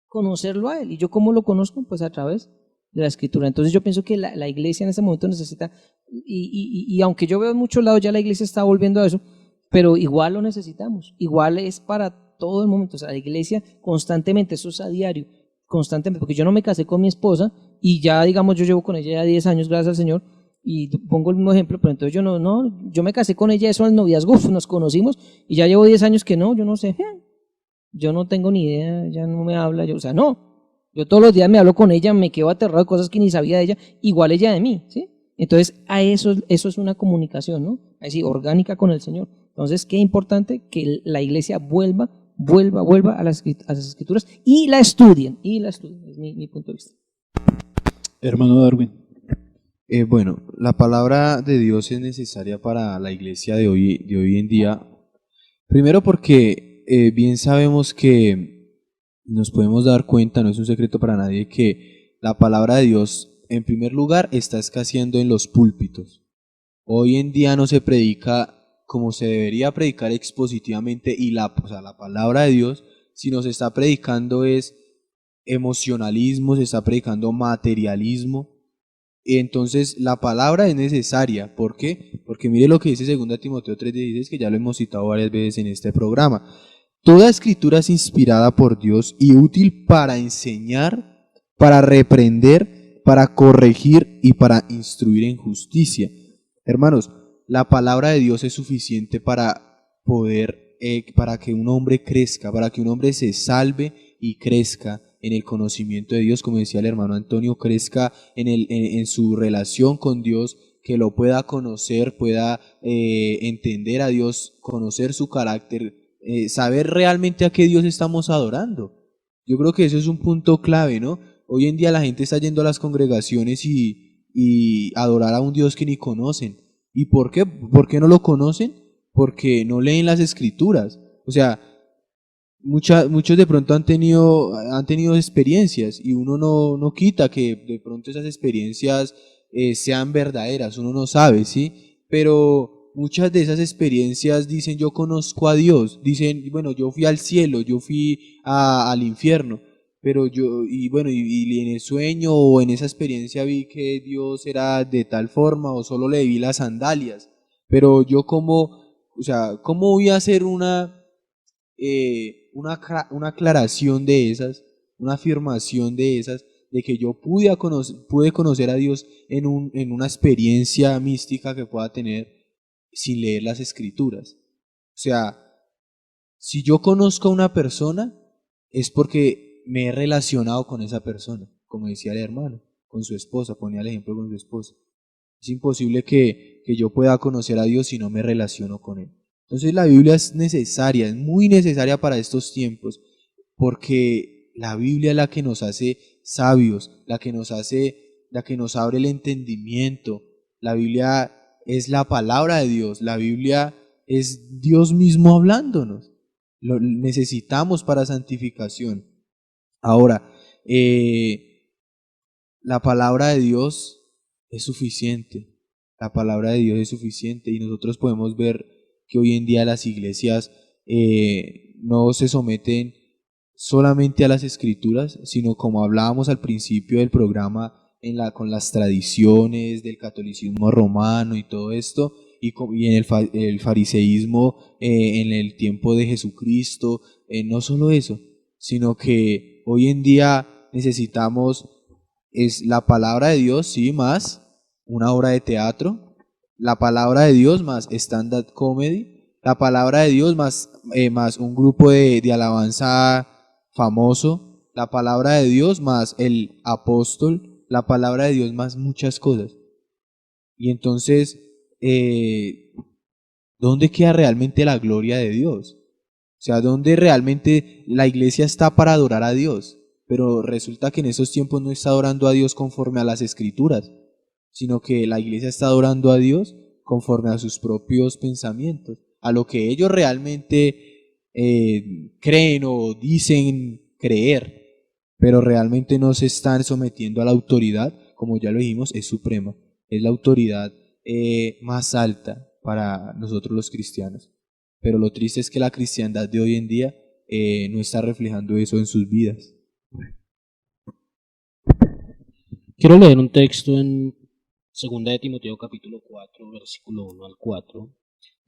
conocerlo a Él. ¿Y yo cómo lo conozco? Pues a través de la Escritura. Entonces yo pienso que la iglesia en este momento necesita, y aunque yo veo en muchos lados ya la iglesia está volviendo a eso, pero igual lo necesitamos, igual es para todo el momento. O sea, la iglesia constantemente, eso es a diario, constantemente, porque yo no me casé con mi esposa y ya, digamos, yo llevo con ella ya 10 años, gracias al Señor, y pongo el mismo ejemplo, pero entonces yo me casé con ella, eso al noviazgo, nos conocimos y ya llevo 10 años que no, yo no sé, yo no tengo ni idea, ya no me habla, o sea, no, yo todos los días me hablo con ella, me quedo aterrado de cosas que ni sabía de ella, igual ella de mí, ¿sí? Entonces, a eso es una comunicación, ¿no? Así, orgánica con el Señor. Entonces, qué importante que la iglesia vuelva a las Escrituras y la estudien, es mi punto de vista. Hermano Darwin. Bueno, la palabra de Dios es necesaria para la iglesia de hoy en día. Primero porque bien sabemos que nos podemos dar cuenta, no es un secreto para nadie, que la palabra de Dios en primer lugar está escaseando en los púlpitos. Hoy en día no se predica como se debería predicar expositivamente y la palabra de Dios, sino se está predicando es emocionalismo, se está predicando materialismo. Entonces la palabra es necesaria. ¿Por qué? Porque mire lo que dice 2 Timoteo 3:16, que ya lo hemos citado varias veces en este programa. Toda escritura es inspirada por Dios y útil para enseñar, para reprender, para corregir y para instruir en justicia. Hermanos, la palabra de Dios es suficiente para poder, para que un hombre crezca, para que un hombre se salve y crezca en el conocimiento de Dios, como decía el hermano Antonio, crezca en su relación con Dios, que lo pueda conocer, pueda entender a Dios, conocer su carácter, saber realmente a qué Dios estamos adorando. Yo creo que eso es un punto clave, ¿no? Hoy en día la gente está yendo a las congregaciones y adorar a un Dios que ni conocen. ¿Y por qué? ¿Por qué no lo conocen? Porque no leen las escrituras. O sea, muchos de pronto han tenido experiencias y uno no quita que de pronto esas experiencias sean verdaderas, uno no sabe, ¿sí? Pero muchas de esas experiencias dicen yo conozco a Dios, dicen, bueno, yo fui al cielo, yo fui al infierno, pero y en el sueño o en esa experiencia vi que Dios era de tal forma o solo le vi las sandalias, pero yo o sea, ¿cómo voy a hacer una aclaración de esas, una afirmación de esas, de que yo pude conocer a Dios en una experiencia mística que pueda tener sin leer las escrituras? O sea, si yo conozco a una persona, es porque me he relacionado con esa persona, como decía el hermano, con su esposa, ponía el ejemplo con su esposa. Es imposible que yo pueda conocer a Dios si no me relaciono con Él. Entonces la Biblia es necesaria, es muy necesaria para estos tiempos, porque la Biblia es la que nos hace sabios, la que nos abre el entendimiento. La Biblia es la palabra de Dios, la Biblia es Dios mismo hablándonos. Lo necesitamos para santificación. Ahora, la palabra de Dios es suficiente. La palabra de Dios es suficiente y nosotros podemos ver que hoy en día las iglesias no se someten solamente a las escrituras, sino como hablábamos al principio del programa, con las tradiciones del catolicismo romano y todo esto, y en el fariseísmo en el tiempo de Jesucristo. No solo eso, sino que hoy en día necesitamos es la palabra de Dios, sí, más una obra de teatro, la palabra de Dios más stand-up comedy, la palabra de Dios más un grupo de alabanza famoso, la palabra de Dios más el apóstol, la palabra de Dios más muchas cosas. Y entonces, ¿dónde queda realmente la gloria de Dios? O sea, ¿dónde realmente la iglesia está para adorar a Dios? Pero resulta que en esos tiempos no está adorando a Dios conforme a las escrituras, sino que la iglesia está adorando a Dios conforme a sus propios pensamientos, a lo que ellos realmente creen o dicen creer, pero realmente no se están sometiendo a la autoridad, como ya lo dijimos, es suprema, es la autoridad más alta para nosotros los cristianos. Pero lo triste es que la cristiandad de hoy en día no está reflejando eso en sus vidas. Quiero leer un texto en 2 de Timoteo capítulo 4, versículo 1 al 4.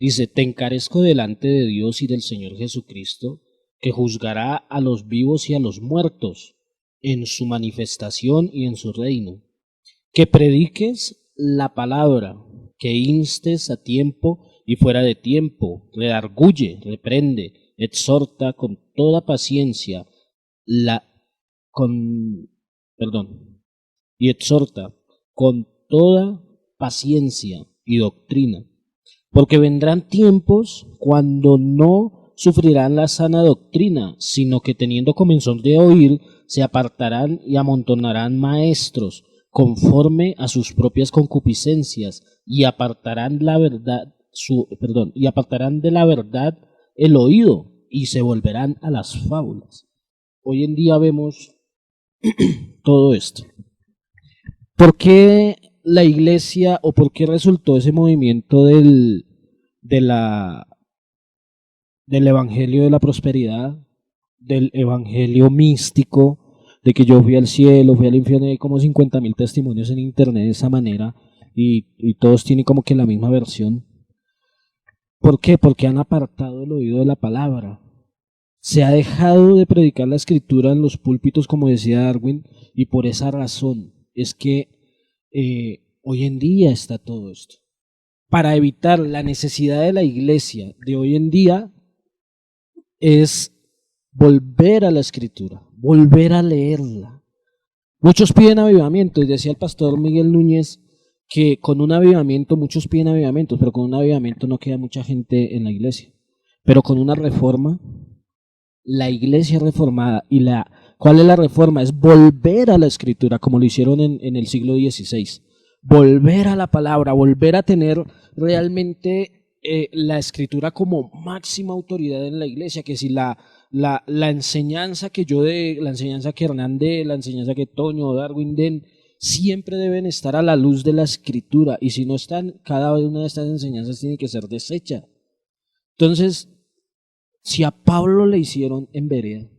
Dice, te encarezco delante de Dios y del Señor Jesucristo, que juzgará a los vivos y a los muertos en su manifestación y en su reino. Que prediques la palabra, que instes a tiempo y fuera de tiempo, redarguye, reprende, exhorta con toda paciencia, y exhorta con toda paciencia y doctrina, porque vendrán tiempos cuando no sufrirán la sana doctrina, sino que teniendo comezón de oír, se apartarán y amontonarán maestros conforme a sus propias concupiscencias y apartarán de la verdad el oído y se volverán a las fábulas. Hoy en día vemos todo esto. ¿Por qué la iglesia o por qué resultó ese movimiento del evangelio de la prosperidad, del evangelio místico, de que yo fui al cielo, fui al infierno? Hay como 50.000 testimonios en internet de esa manera y todos tienen como que la misma versión. ¿Por qué? Porque han apartado el oído de la palabra. Se ha dejado de predicar la escritura en los púlpitos, como decía Darwin, y por esa razón es que hoy en día está todo esto. para evitar la necesidad de la iglesia de hoy en día es volver a la escritura, volver a leerla. Muchos piden avivamiento, y decía el pastor Miguel Núñez que con un avivamiento, muchos piden avivamientos, pero con un avivamiento no queda mucha gente en la iglesia. Pero con una reforma, la iglesia reformada, ¿cuál es la reforma? Es volver a la escritura, como lo hicieron en el siglo XVI. Volver a la palabra, volver a tener realmente la escritura como máxima autoridad en la iglesia, que si la enseñanza que yo dé, la enseñanza que Hernán dé, la enseñanza que Toño o Darwin den, siempre deben estar a la luz de la escritura, y si no están, cada una de estas enseñanzas tiene que ser deshecha. Entonces, si a Pablo le hicieron en Berea,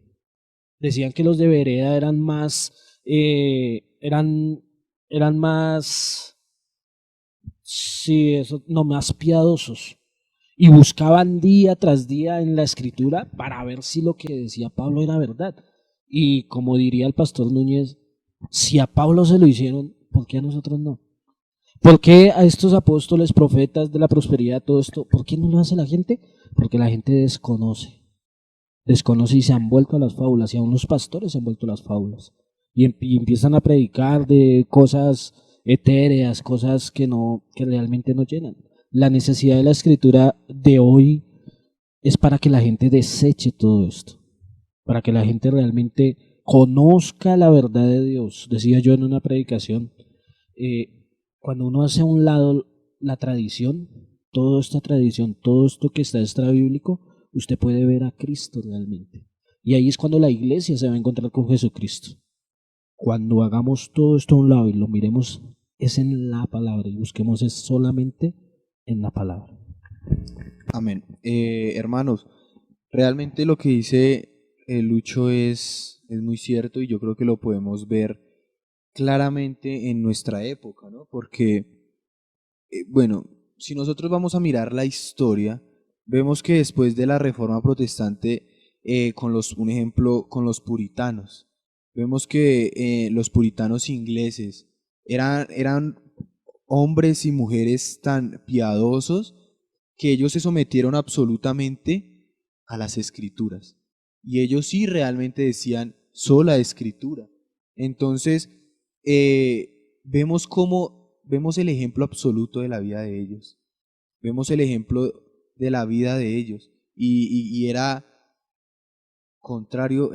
decían que los de Berea eran más, eran más, sí, eso, no, más piadosos, y buscaban día tras día en la escritura para ver si lo que decía Pablo era verdad. Y como diría el pastor Núñez, si a Pablo se lo hicieron, ¿por qué a nosotros no? ¿Por qué a estos apóstoles, profetas de la prosperidad, todo esto, por qué no lo hace la gente? Porque la gente desconoce y se han vuelto a las fábulas, y aún los pastores se han vuelto a las fábulas, y empiezan a predicar de cosas etéreas, cosas que realmente no llenan. La necesidad de la escritura de hoy es para que la gente deseche todo esto, para que la gente realmente conozca la verdad de Dios. Decía yo en una predicación, cuando uno hace a un lado la tradición, toda esta tradición, todo esto que está extra bíblico, usted puede ver a Cristo realmente. Y ahí es cuando la iglesia se va a encontrar con Jesucristo. Cuando hagamos todo esto a un lado y lo miremos, es en la palabra, y busquemos es solamente en la palabra. Amén. Hermanos, realmente lo que dice Lucho es muy cierto, y yo creo que lo podemos ver claramente en nuestra época, ¿no? Porque, bueno, si nosotros vamos a mirar la historia, vemos que después de la Reforma Protestante, un ejemplo, con los puritanos, vemos que los puritanos ingleses eran hombres y mujeres tan piadosos que ellos se sometieron absolutamente a las escrituras. Y ellos sí realmente decían sola escritura. Entonces, vemos el ejemplo absoluto de la vida de ellos. Vemos el ejemplo de la vida de ellos. Y era contrario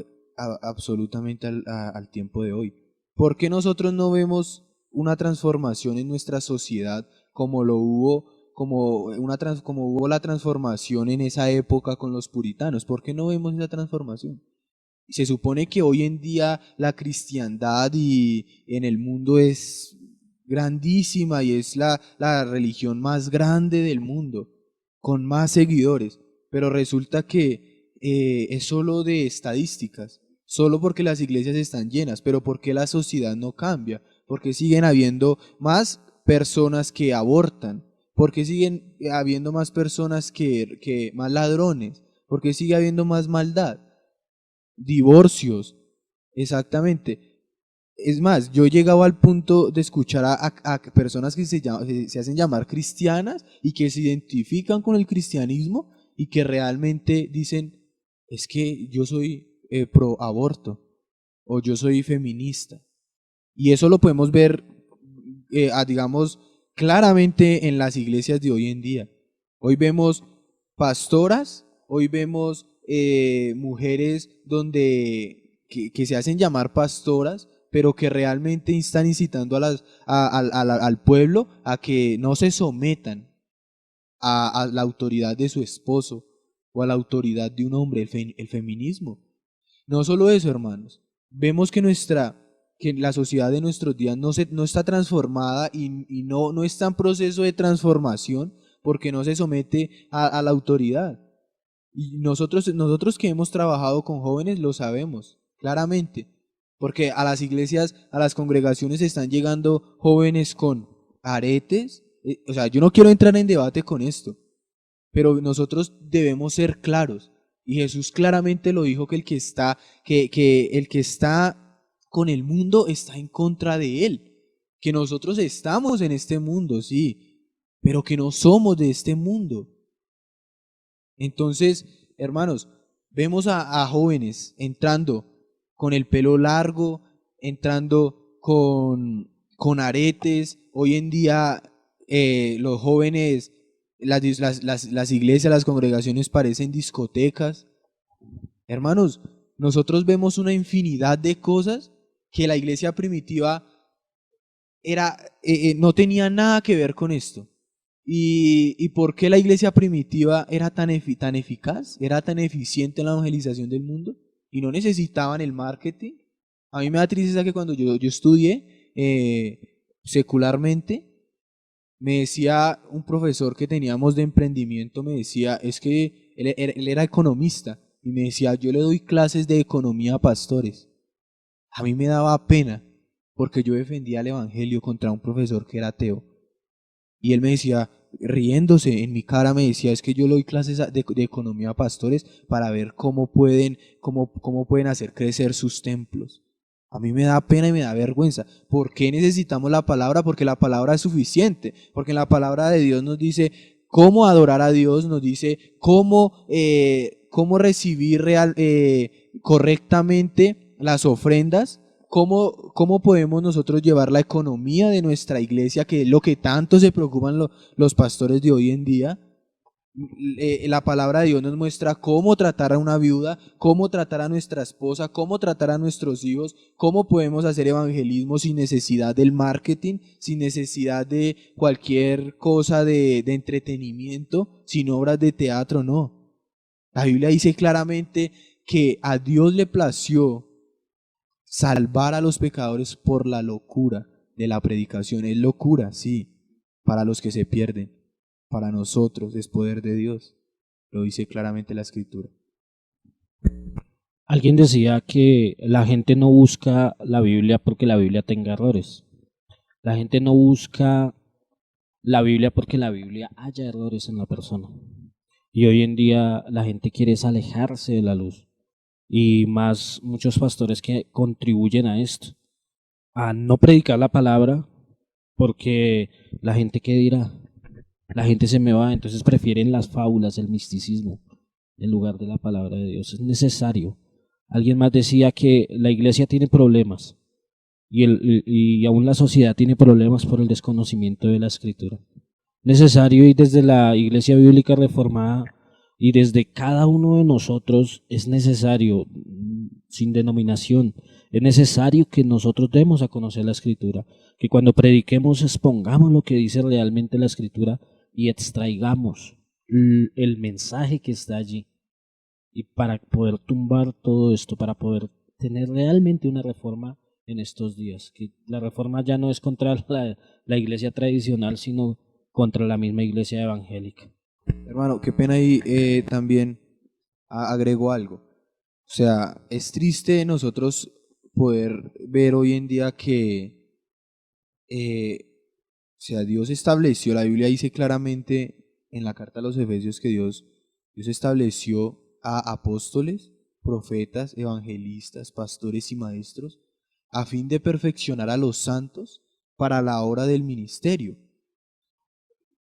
absolutamente al tiempo de hoy. ¿Por qué nosotros no vemos una transformación en nuestra sociedad como lo hubo, como hubo la transformación en esa época con los puritanos? ¿Por qué no vemos esa transformación? Se supone que hoy en día la cristiandad y en el mundo es grandísima, y es la religión más grande del mundo, con más seguidores, pero resulta que es solo de estadísticas, solo porque las iglesias están llenas. Pero ¿por qué la sociedad no cambia? Porque siguen habiendo más personas que abortan, porque siguen habiendo más personas que más ladrones, porque sigue habiendo más maldad, divorcios, exactamente. Es más, yo he llegado al punto de escuchar a personas que se hacen llamar cristianas y que se identifican con el cristianismo y que realmente dicen, es que yo soy pro aborto, o yo soy feminista. Y eso lo podemos ver, digamos, claramente en las iglesias de hoy en día. Hoy vemos pastoras, hoy vemos mujeres que se hacen llamar pastoras, pero que realmente están incitando al pueblo a que no se sometan a la autoridad de su esposo o a la autoridad de un hombre, el feminismo. No solo eso, hermanos, vemos que la sociedad de nuestros días no está transformada, y no está en proceso de transformación porque no se somete a la autoridad. Y nosotros que hemos trabajado con jóvenes lo sabemos claramente, porque a las iglesias, a las congregaciones están llegando jóvenes con aretes. O sea, yo no quiero entrar en debate con esto, pero nosotros debemos ser claros. Y Jesús claramente lo dijo, que el que está con el mundo está en contra de él. Que nosotros estamos en este mundo, sí, pero que no somos de este mundo. Entonces, hermanos, vemos a jóvenes entrando con el pelo largo, entrando con aretes. Hoy en día los jóvenes, las iglesias, las congregaciones parecen discotecas. Hermanos, nosotros vemos una infinidad de cosas que la iglesia primitiva no tenía nada que ver con esto. ¿Y por qué la iglesia primitiva era tan eficaz? ¿Era tan eficiente en la evangelización del mundo? Y no necesitaban el marketing. A mí me da tristeza que cuando yo estudié secularmente, me decía un profesor que teníamos de emprendimiento, me decía, es que él era economista, y me decía, yo le doy clases de economía a pastores. A mí me daba pena, porque yo defendía el evangelio contra un profesor que era ateo. Y él me decía, riéndose en mi cara, me decía, es que yo le doy clases de economía a pastores para ver cómo pueden hacer crecer sus templos. A mí me da pena y me da vergüenza. ¿Por qué necesitamos la palabra? Porque la palabra es suficiente. Porque en la palabra de Dios nos dice cómo adorar a Dios, nos dice cómo recibir correctamente las ofrendas. ¿Cómo podemos nosotros llevar la economía de nuestra iglesia, que es lo que tanto se preocupan los pastores de hoy en día? La palabra de Dios nos muestra cómo tratar a una viuda, cómo tratar a nuestra esposa, cómo tratar a nuestros hijos, cómo podemos hacer evangelismo sin necesidad del marketing, sin necesidad de cualquier cosa de entretenimiento, sin obras de teatro, no. La Biblia dice claramente que a Dios le plació salvar a los pecadores por la locura de la predicación. Es locura, sí, para los que se pierden. Para nosotros es poder de Dios. Lo dice claramente la Escritura. Alguien decía que la gente no busca la Biblia porque la Biblia tenga errores. La gente no busca la Biblia porque la Biblia haya errores en la persona. Y hoy en día la gente quiere es alejarse de la luz. Y más muchos pastores que contribuyen a esto, a no predicar la palabra, porque la gente, ¿qué dirá? La gente se me va, entonces prefieren las fábulas, el misticismo, en lugar de la palabra de Dios. Es necesario. Alguien más decía que la iglesia tiene problemas y aún la sociedad tiene problemas por el desconocimiento de la escritura. Necesario, y desde la iglesia bíblica reformada y desde cada uno de nosotros es necesario, sin denominación, es necesario que nosotros demos a conocer la escritura, que cuando prediquemos expongamos lo que dice realmente la escritura y extraigamos el mensaje que está allí. Y para poder tumbar todo esto, para poder tener realmente una reforma en estos días, que la reforma ya no es contra la iglesia tradicional, sino contra la misma iglesia evangélica. Hermano, qué pena ahí también agrego algo. O sea, es triste nosotros poder ver hoy en día que o sea, Dios estableció, la Biblia dice claramente en la carta a los Efesios que Dios estableció a apóstoles, profetas, evangelistas, pastores y maestros a fin de perfeccionar a los santos para la obra del ministerio.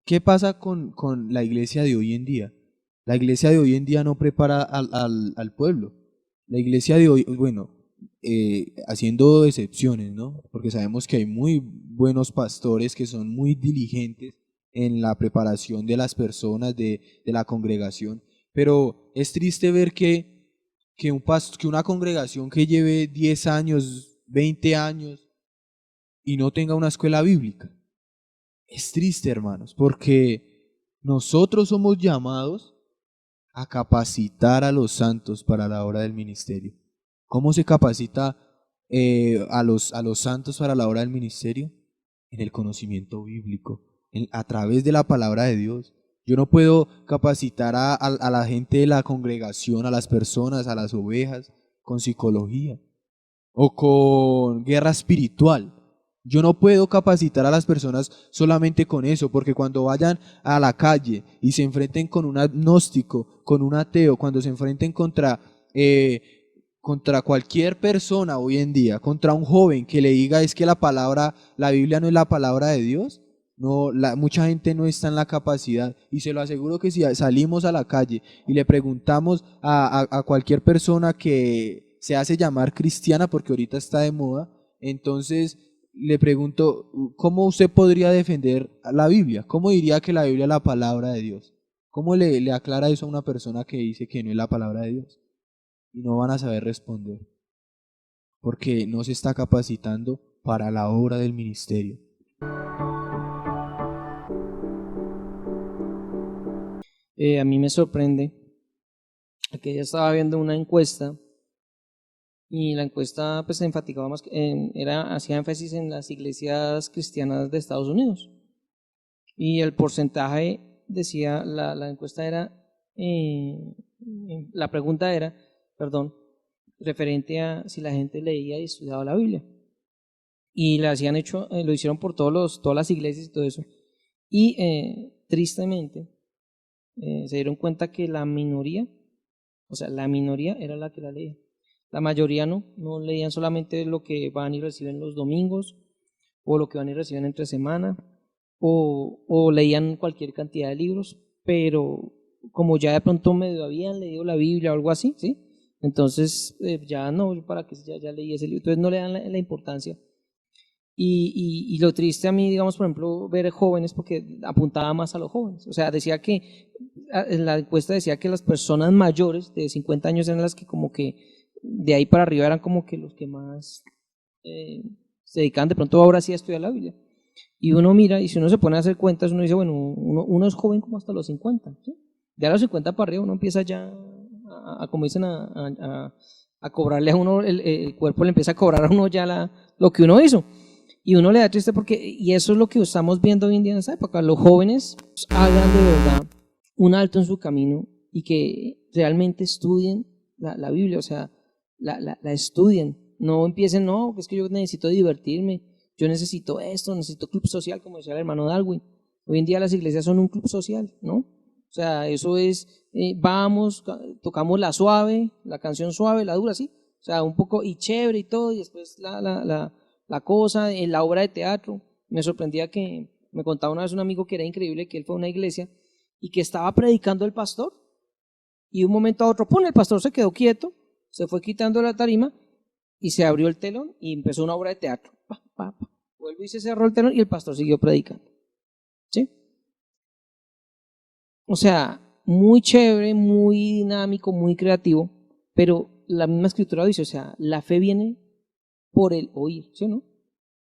¿Qué pasa con la iglesia de hoy en día? La iglesia de hoy en día no prepara al pueblo. La iglesia de hoy, bueno, haciendo excepciones, ¿no? Porque sabemos que hay muy buenos pastores que son muy diligentes en la preparación de las personas, de la congregación, pero es triste ver que una congregación que lleve 10 años, 20 años y no tenga una escuela bíblica. Es triste, hermanos, porque nosotros somos llamados a capacitar a los santos para la obra del ministerio. ¿Cómo se capacita a los santos para la obra del ministerio? En el conocimiento bíblico, a través de la palabra de Dios. Yo no puedo capacitar a la gente de la congregación, a las personas, a las ovejas, con psicología o con guerra espiritual. Yo no puedo capacitar a las personas solamente con eso, porque cuando vayan a la calle y se enfrenten con un agnóstico, con un ateo, cuando se enfrenten contra cualquier persona hoy en día, contra un joven que le diga es que la Biblia no es la palabra de Dios, No, mucha gente no está en la capacidad, y se lo aseguro que si salimos a la calle y le preguntamos a cualquier persona que se hace llamar cristiana, porque ahorita está de moda, entonces le pregunto, ¿cómo usted podría defender la Biblia? ¿Cómo diría que la Biblia es la palabra de Dios? ¿Cómo le aclara eso a una persona que dice que no es la palabra de Dios? Y no van a saber responder, porque no se está capacitando para la obra del ministerio. A mí me sorprende que ya estaba viendo una encuesta y la encuesta pues se enfatizaba más, hacía énfasis en las iglesias cristianas de Estados Unidos y el porcentaje decía, la encuesta era, la pregunta era, perdón, referente a si la gente leía y estudiaba la Biblia y lo hicieron por todas las iglesias y todo eso y tristemente se dieron cuenta que la minoría era la que la leía. La mayoría no leían solamente lo que van y reciben los domingos, o lo que van y reciben entre semana, o leían cualquier cantidad de libros, pero como ya de pronto medio habían leído la Biblia o algo así, ¿sí? Entonces ya no, para que ya leí ese libro, entonces no le dan la importancia. Y lo triste a mí, digamos, por ejemplo, ver jóvenes, porque apuntaba más a los jóvenes. O sea, decía que, en la encuesta decía que las personas mayores de 50 años eran las que como que de ahí para arriba eran como que los que más se dedicaban de pronto ahora sí a estudiar la Biblia. Y uno mira, y si uno se pone a hacer cuentas, uno dice, bueno, uno es joven como hasta los 50, ¿sí? De a los 50 para arriba uno empieza ya como dicen, a cobrarle a uno, el cuerpo le empieza a cobrar a uno ya lo que uno hizo. Y uno le da triste y eso es lo que estamos viendo hoy en día en esa época. Los jóvenes hagan de verdad un alto en su camino y que realmente estudien la Biblia, o sea, la estudien. No empiecen, no, es que yo necesito divertirme, yo necesito esto, necesito club social, como decía el hermano Darwin. Hoy en día las iglesias son un club social, ¿no? O sea, eso es, vamos, tocamos la suave, la canción suave, la dura, sí. O sea, un poco y chévere y todo, y después la cosa, en la obra de teatro. Me sorprendía que me contaba una vez un amigo que era increíble, que él fue a una iglesia y que estaba predicando el pastor y de un momento a otro, ¡pum!, el pastor se quedó quieto, se fue quitando la tarima y se abrió el telón y empezó una obra de teatro. Vuelve y se cerró el telón y el pastor siguió predicando. ¿Sí? O sea, muy chévere, muy dinámico, muy creativo, pero la misma escritura dice, o sea, la fe viene por el oír, ¿sí o no?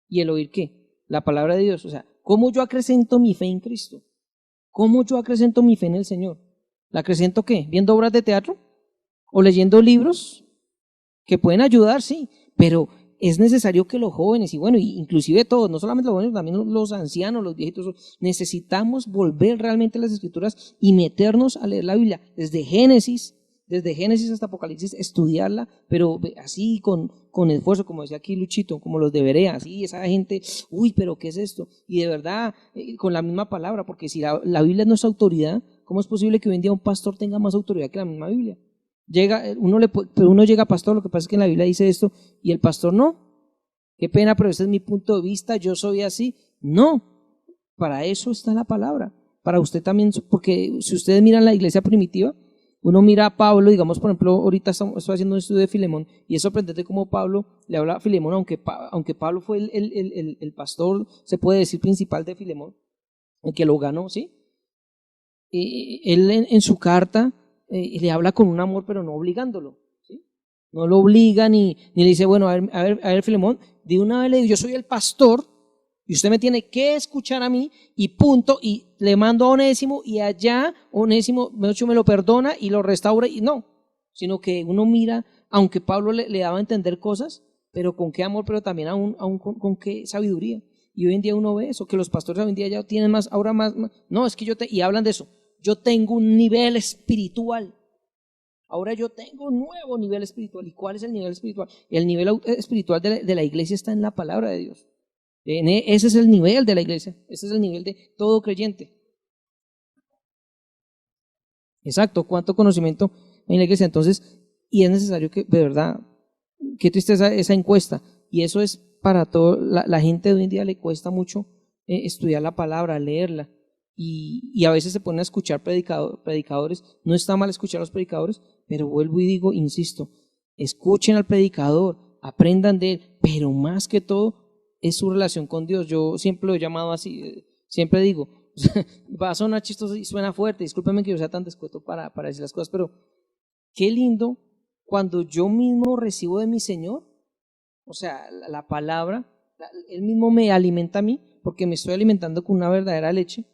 ¿Y el oír qué? La palabra de Dios. O sea, ¿cómo yo acrecento mi fe en Cristo? ¿Cómo yo acrecento mi fe en el Señor? ¿La acrecento qué? ¿Viendo obras de teatro? ¿O leyendo libros? Que pueden ayudar, sí, pero es necesario que los jóvenes, y bueno, inclusive todos, no solamente los jóvenes, también los ancianos, los viejitos, necesitamos volver realmente a las Escrituras y meternos a leer la Biblia desde Génesis hasta Apocalipsis, estudiarla, pero así con esfuerzo, como decía aquí Luchito, como los de Berea, así esa gente, uy, pero ¿qué es esto? Y de verdad, con la misma palabra, porque si la Biblia no es autoridad, ¿cómo es posible que hoy en día un pastor tenga más autoridad que la misma Biblia? Pero uno llega, pastor, lo que pasa es que en la Biblia dice esto y el pastor no. Qué pena, pero ese es mi punto de vista, yo soy así. No, para eso está la palabra. Para usted también, porque si ustedes miran la iglesia primitiva, uno mira a Pablo, digamos, por ejemplo, ahorita estoy haciendo un estudio de Filemón y es sorprendente cómo Pablo le habla a Filemón, aunque Pablo fue el pastor, se puede decir, principal de Filemón, el que lo ganó, ¿sí? Él en su carta le habla con un amor, pero no obligándolo, ¿sí? No lo obliga ni le dice, bueno, a ver, Filemón, de una vez le digo, yo soy el pastor y usted me tiene que escuchar a mí y punto, y le mando a Onésimo y allá Onésimo me lo perdona y lo restaura, y no, sino que uno mira, aunque Pablo le daba a entender cosas, pero con qué amor, pero también con qué sabiduría. Y hoy en día uno ve eso, que los pastores hoy en día ya tienen más, no, es que y hablan de eso, yo tengo un nivel espiritual. Ahora yo tengo un nuevo nivel espiritual. ¿Y cuál es el nivel espiritual? El nivel espiritual de la iglesia está en la palabra de Dios. Ese es el nivel de la iglesia. Ese es el nivel de todo creyente. Exacto. ¿Cuánto conocimiento hay en la iglesia? Entonces, y es necesario que, de verdad, qué tristeza esa encuesta. Y eso es para todo. La gente de hoy en día le cuesta mucho estudiar la palabra, leerla. Y a veces se ponen a escuchar predicadores. No está mal escuchar a los predicadores, pero vuelvo y digo, insisto, escuchen al predicador, aprendan de él, pero más que todo es su relación con Dios. Yo siempre lo he llamado así, siempre digo, va a sonar chistoso y suena fuerte, discúlpenme que yo sea tan descueto para decir las cosas, pero qué lindo cuando yo mismo recibo de mi Señor, o sea, la palabra, Él mismo me alimenta a mí, porque me estoy alimentando con una verdadera leche,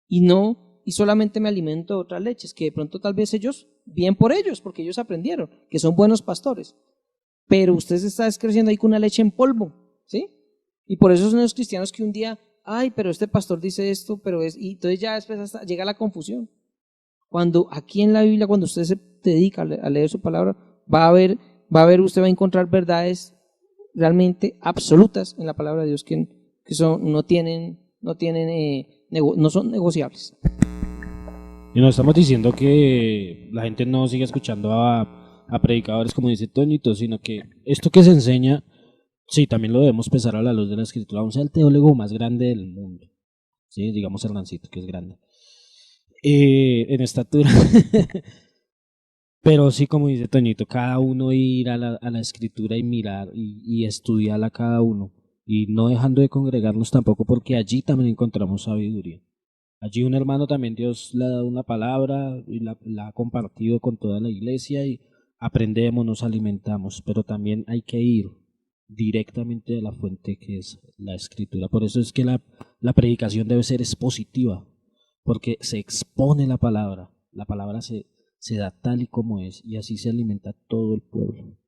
y solamente me alimento de otras leches, que de pronto tal vez ellos, bien por ellos, porque ellos aprendieron, que son buenos pastores, pero usted se está creciendo ahí con una leche en polvo, ¿sí? Y por eso son los cristianos que un día, ay, pero este pastor dice esto, y entonces ya después llega la confusión. Cuando aquí en la Biblia, cuando usted se dedica a leer su palabra, usted va a encontrar verdades realmente absolutas en la palabra de Dios que no son negociables. Y nos estamos diciendo que la gente no sigue escuchando a predicadores como dice Toñito, sino que esto que se enseña, sí, también lo debemos pesar a la luz de la Escritura, aún sea el teólogo más grande del mundo, sí, digamos Hernancito, que es grande, en estatura. Pero sí, como dice Toñito, cada uno ir a la Escritura y mirar y estudiarla cada uno, y no dejando de congregarnos tampoco, porque allí también encontramos sabiduría. Allí un hermano también Dios le ha dado una palabra y la ha compartido con toda la iglesia y aprendemos, nos alimentamos, pero también hay que ir directamente a la fuente que es la Escritura. Por eso es que la predicación debe ser expositiva, porque se expone la palabra se da tal y como es y así se alimenta todo el pueblo.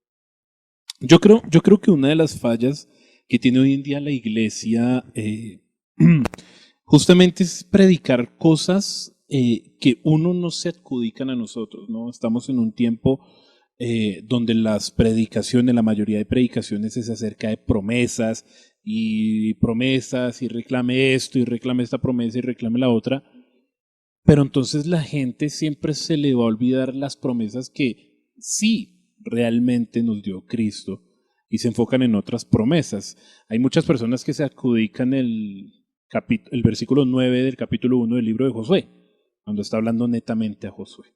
Yo creo que una de las fallas que tiene hoy en día la iglesia justamente es predicar cosas que uno no se adjudican a nosotros, ¿no? Estamos en un tiempo donde las predicaciones, la mayoría de predicaciones es acerca de promesas y reclame esto y reclame esta promesa y reclame la otra, pero entonces la gente siempre se le va a olvidar las promesas que sí realmente nos dio Cristo y se enfocan en otras promesas. Hay muchas personas que se adjudican el versículo 9 del capítulo 1 del libro de Josué, cuando está hablando netamente a Josué,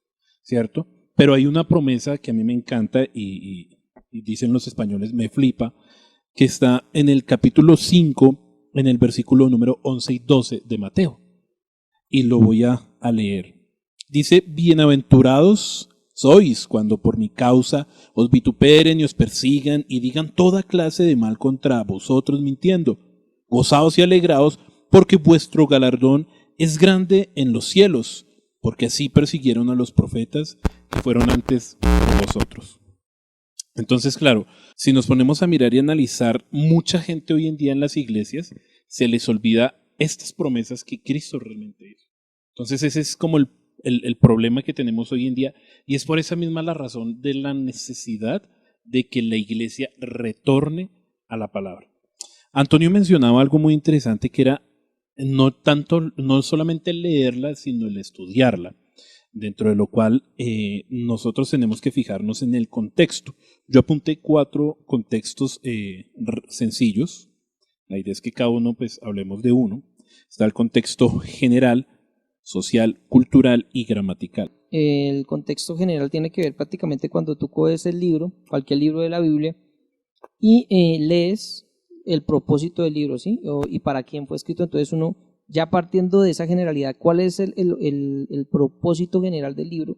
¿cierto? Pero hay una promesa que a mí me encanta y dicen los españoles, me flipa, que está en el capítulo 5, en el versículo número 11 y 12 de Mateo. Y lo voy a leer. Dice, bienaventurados sois cuando por mi causa os vituperen y os persigan y digan toda clase de mal contra vosotros mintiendo. Gozaos y alegraos, porque vuestro galardón es grande en los cielos, porque así persiguieron a los profetas que fueron antes de vosotros. Entonces, claro, si nos ponemos a mirar y analizar, mucha gente hoy en día en las iglesias se les olvida estas promesas que Cristo realmente hizo. Entonces ese es como el problema que tenemos hoy en día y es por esa misma la razón de la necesidad de que la iglesia retorne a la palabra. Antonio mencionaba algo muy interesante que era no solamente leerla, sino el estudiarla, dentro de lo cual nosotros tenemos que fijarnos en el contexto. Yo apunté 4 contextos sencillos. La idea es que cada uno pues hablemos de uno. Está el contexto general, social, cultural y gramatical. El contexto general tiene que ver prácticamente cuando tú coges el libro, cualquier libro de la Biblia, y lees el propósito del libro, ¿sí? Y para quién fue escrito. Entonces uno, ya partiendo de esa generalidad, cuál es el propósito general del libro,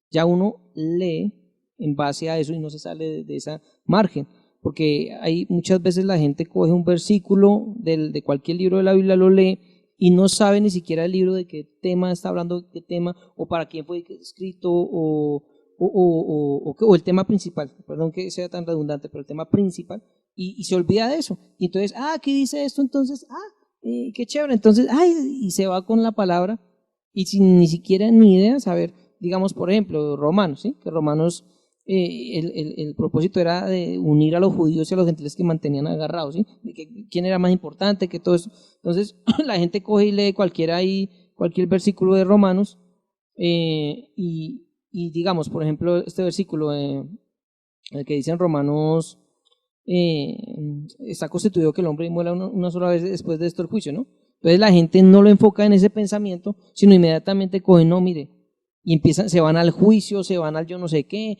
ya uno lee en base a eso y no se sale de esa margen. Porque hay muchas veces la gente coge un versículo de cualquier libro de la Biblia, lo lee y no sabe ni siquiera el libro de qué tema está hablando, qué tema, o para quién fue escrito, o el tema principal, perdón que sea tan redundante, pero el tema principal, y se olvida de eso. Y entonces, ¿qué dice esto? Entonces, qué chévere. Entonces, y se va con la palabra, y sin ni siquiera ni idea saber, digamos, por ejemplo, Romanos, ¿sí? Que Romanos... el propósito era de unir a los judíos y a los gentiles que mantenían agarrados, ¿sí? De que quién era más importante que todo eso. Entonces la gente coge y lee cualquier versículo de Romanos y digamos, por ejemplo, este versículo el que dice en Romanos está constituido que el hombre muera una sola vez después de esto el juicio, ¿no? Entonces la gente no lo enfoca en ese pensamiento, sino inmediatamente cogen, no, mire, y empiezan, se van al juicio, se van al yo no sé qué,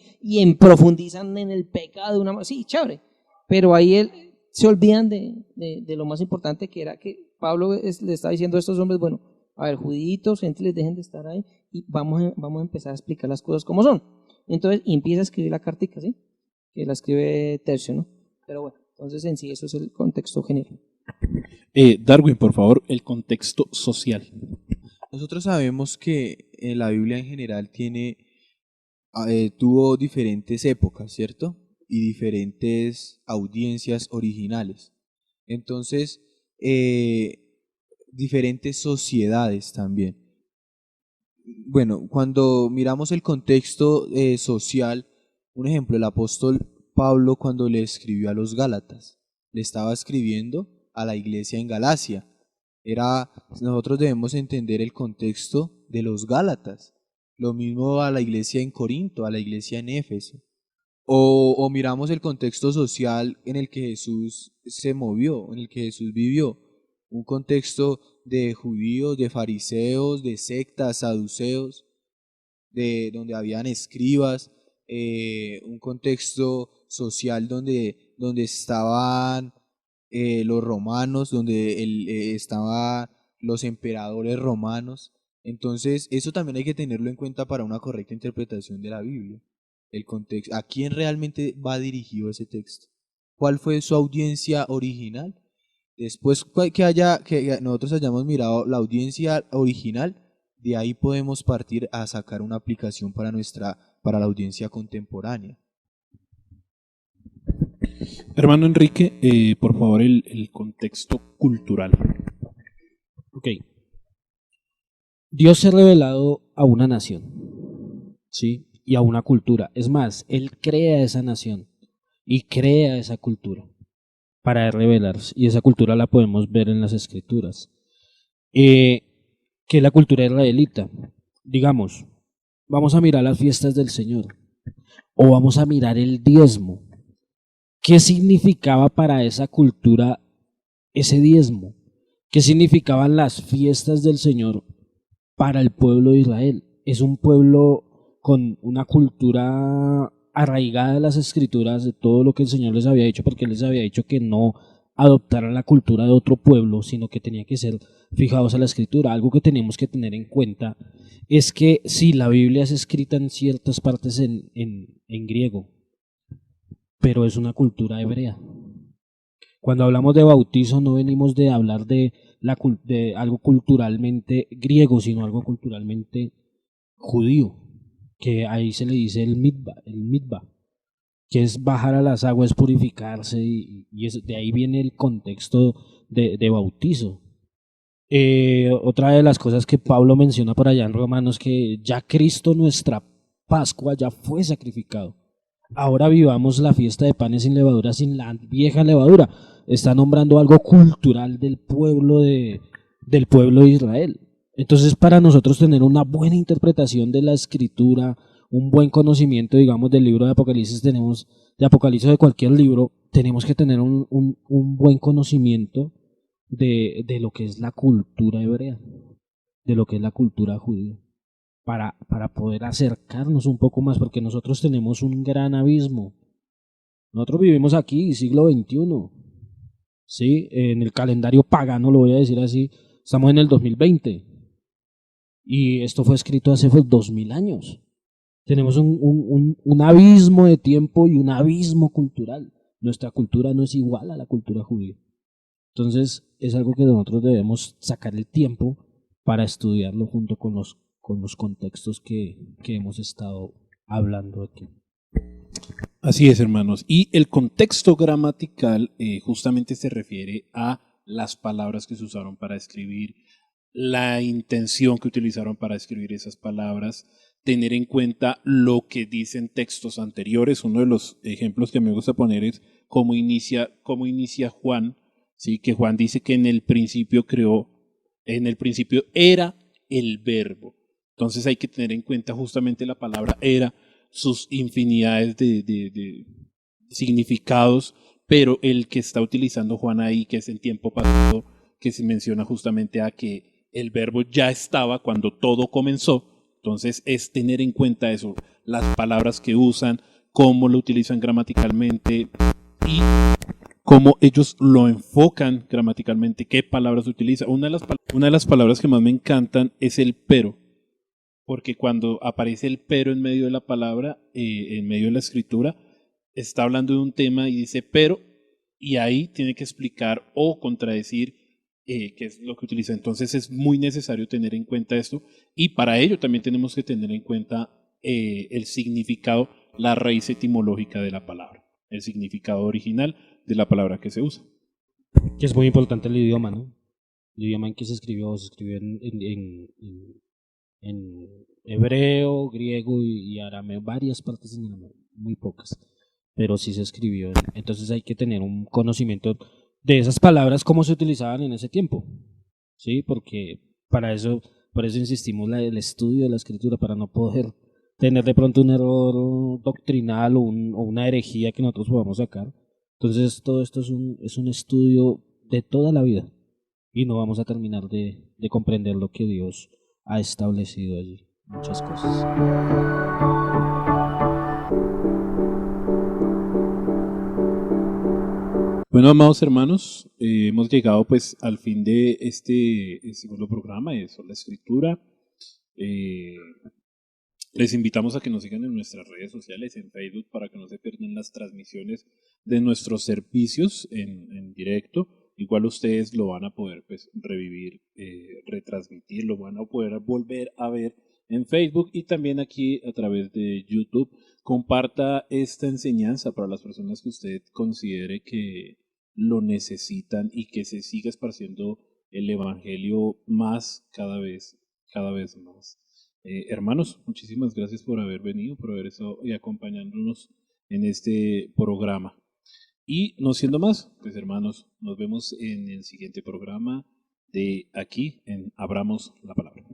profundizan en el pecado de una, sí, chévere, pero ahí se olvidan de lo más importante, que era que Pablo le está diciendo a estos hombres, bueno, a ver, juditos, gentiles, dejen de estar ahí y vamos a empezar a explicar las cosas como son. Entonces, y empieza a escribir la cartica, ¿sí? Que la escribe Tercio, ¿no? Pero bueno, entonces en sí eso es el contexto general. Darwin, por favor, el contexto social. Nosotros sabemos que la Biblia en general tuvo diferentes épocas, ¿cierto? Y diferentes audiencias originales. Entonces, diferentes sociedades también. Bueno, cuando miramos el contexto social, un ejemplo, el apóstol Pablo cuando le escribió a los Gálatas, le estaba escribiendo a la iglesia en Galacia. Nosotros debemos entender el contexto de los Gálatas, lo mismo a la iglesia en Corinto, a la iglesia en Éfeso. O miramos el contexto social en el que Jesús se movió, en el que Jesús vivió, un contexto de judíos, de fariseos, de sectas, saduceos, de donde habían escribas, un contexto social donde estaban los romanos, donde estaban los emperadores romanos. Entonces, eso también hay que tenerlo en cuenta para una correcta interpretación de la Biblia. El contexto, ¿a quién realmente va dirigido ese texto? ¿Cuál fue su audiencia original? Después que nosotros hayamos mirado la audiencia original, de ahí podemos partir a sacar una aplicación para la audiencia contemporánea. Hermano Enrique, por favor, el contexto cultural. Ok. Dios se ha revelado a una nación, ¿sí? Y a una cultura. Es más, Él crea esa nación y crea esa cultura para revelarse. Y esa cultura la podemos ver en las Escrituras. Que es la cultura israelita. Digamos, vamos a mirar las fiestas del Señor o vamos a mirar el diezmo. ¿Qué significaba para esa cultura ese diezmo? ¿Qué significaban las fiestas del Señor para el pueblo de Israel? Es un pueblo con una cultura arraigada de las Escrituras, de todo lo que el Señor les había dicho, porque Él les había dicho que no adoptaran la cultura de otro pueblo, sino que tenía que ser fijados a la Escritura. Algo que tenemos que tener en cuenta es que sí, la Biblia es escrita en ciertas partes en griego, pero es una cultura hebrea. Cuando hablamos de bautizo no venimos de hablar de algo culturalmente griego, sino algo culturalmente judío, que ahí se le dice el mitba, que es bajar a las aguas, purificarse, y de ahí viene el contexto de bautizo. Otra de las cosas que Pablo menciona por allá en Romanos, que ya Cristo, nuestra Pascua, ya fue sacrificado. Ahora vivamos la fiesta de panes sin levadura, sin la vieja levadura. Está nombrando algo cultural del pueblo de Israel. Entonces, para nosotros tener una buena interpretación de la Escritura, un buen conocimiento, digamos, del libro de Apocalipsis, de Apocalipsis de cualquier libro, tenemos que tener un buen conocimiento de lo que es la cultura hebrea, de lo que es la cultura judía, para poder acercarnos un poco más, porque nosotros tenemos un gran abismo. Nosotros vivimos aquí, siglo XXI, ¿sí? En el calendario pagano, lo voy a decir así, estamos en el 2020, y esto fue escrito hace 2000 años. Tenemos un abismo de tiempo y un abismo cultural. Nuestra cultura no es igual a la cultura judía. Entonces es algo que nosotros debemos sacar el tiempo para estudiarlo junto con los contextos que hemos estado hablando aquí. Así es, hermanos. Y el contexto gramatical justamente se refiere a las palabras que se usaron para escribir, la intención que utilizaron para escribir esas palabras, tener en cuenta lo que dicen textos anteriores. Uno de los ejemplos que me gusta poner es cómo inicia Juan, ¿sí? Que Juan dice que en el principio era el verbo. Entonces hay que tener en cuenta justamente la palabra era, sus infinidades de significados, pero el que está utilizando Juan ahí, que es en tiempo pasado, que se menciona justamente a que el verbo ya estaba cuando todo comenzó. Entonces es tener en cuenta eso, las palabras que usan, cómo lo utilizan gramaticalmente y cómo ellos lo enfocan gramaticalmente, qué palabras utiliza. Una de las palabras que más me encantan es el pero, porque cuando aparece el pero en medio de la palabra, en medio de la escritura, está hablando de un tema y dice pero, y ahí tiene que explicar o contradecir qué es lo que utiliza. Entonces es muy necesario tener en cuenta esto, y para ello también tenemos que tener en cuenta el significado, la raíz etimológica de la palabra, el significado original de la palabra que se usa. Que es muy importante el idioma, ¿no? El idioma en que se escribió en hebreo, griego y arameo, varias partes en arameo, muy pocas, pero sí se escribió. Entonces hay que tener un conocimiento de esas palabras, cómo se utilizaban en ese tiempo, ¿sí? Porque por eso insistimos el estudio de la escritura, para no poder tener de pronto un error doctrinal o una herejía que nosotros podamos sacar. Entonces todo esto es un estudio de toda la vida y no vamos a terminar de comprender lo que Dios ha establecido allí. Muchas cosas. Bueno, amados hermanos, hemos llegado pues al fin de este segundo programa de Sola Escritura. Eh, Les invitamos a que nos sigan en nuestras redes sociales, en Facebook, para que no se pierdan las transmisiones de nuestros servicios en directo. Igual ustedes lo van a poder pues revivir, retransmitir, lo van a poder volver a ver en Facebook y también aquí a través de YouTube. Comparta esta enseñanza para las personas que usted considere que lo necesitan y que se siga esparciendo el Evangelio más cada vez más. Hermanos, muchísimas gracias por haber venido, por haber estado y acompañándonos en este programa. Y no siendo más, pues hermanos, nos vemos en el siguiente programa de aquí en Abramos la Palabra.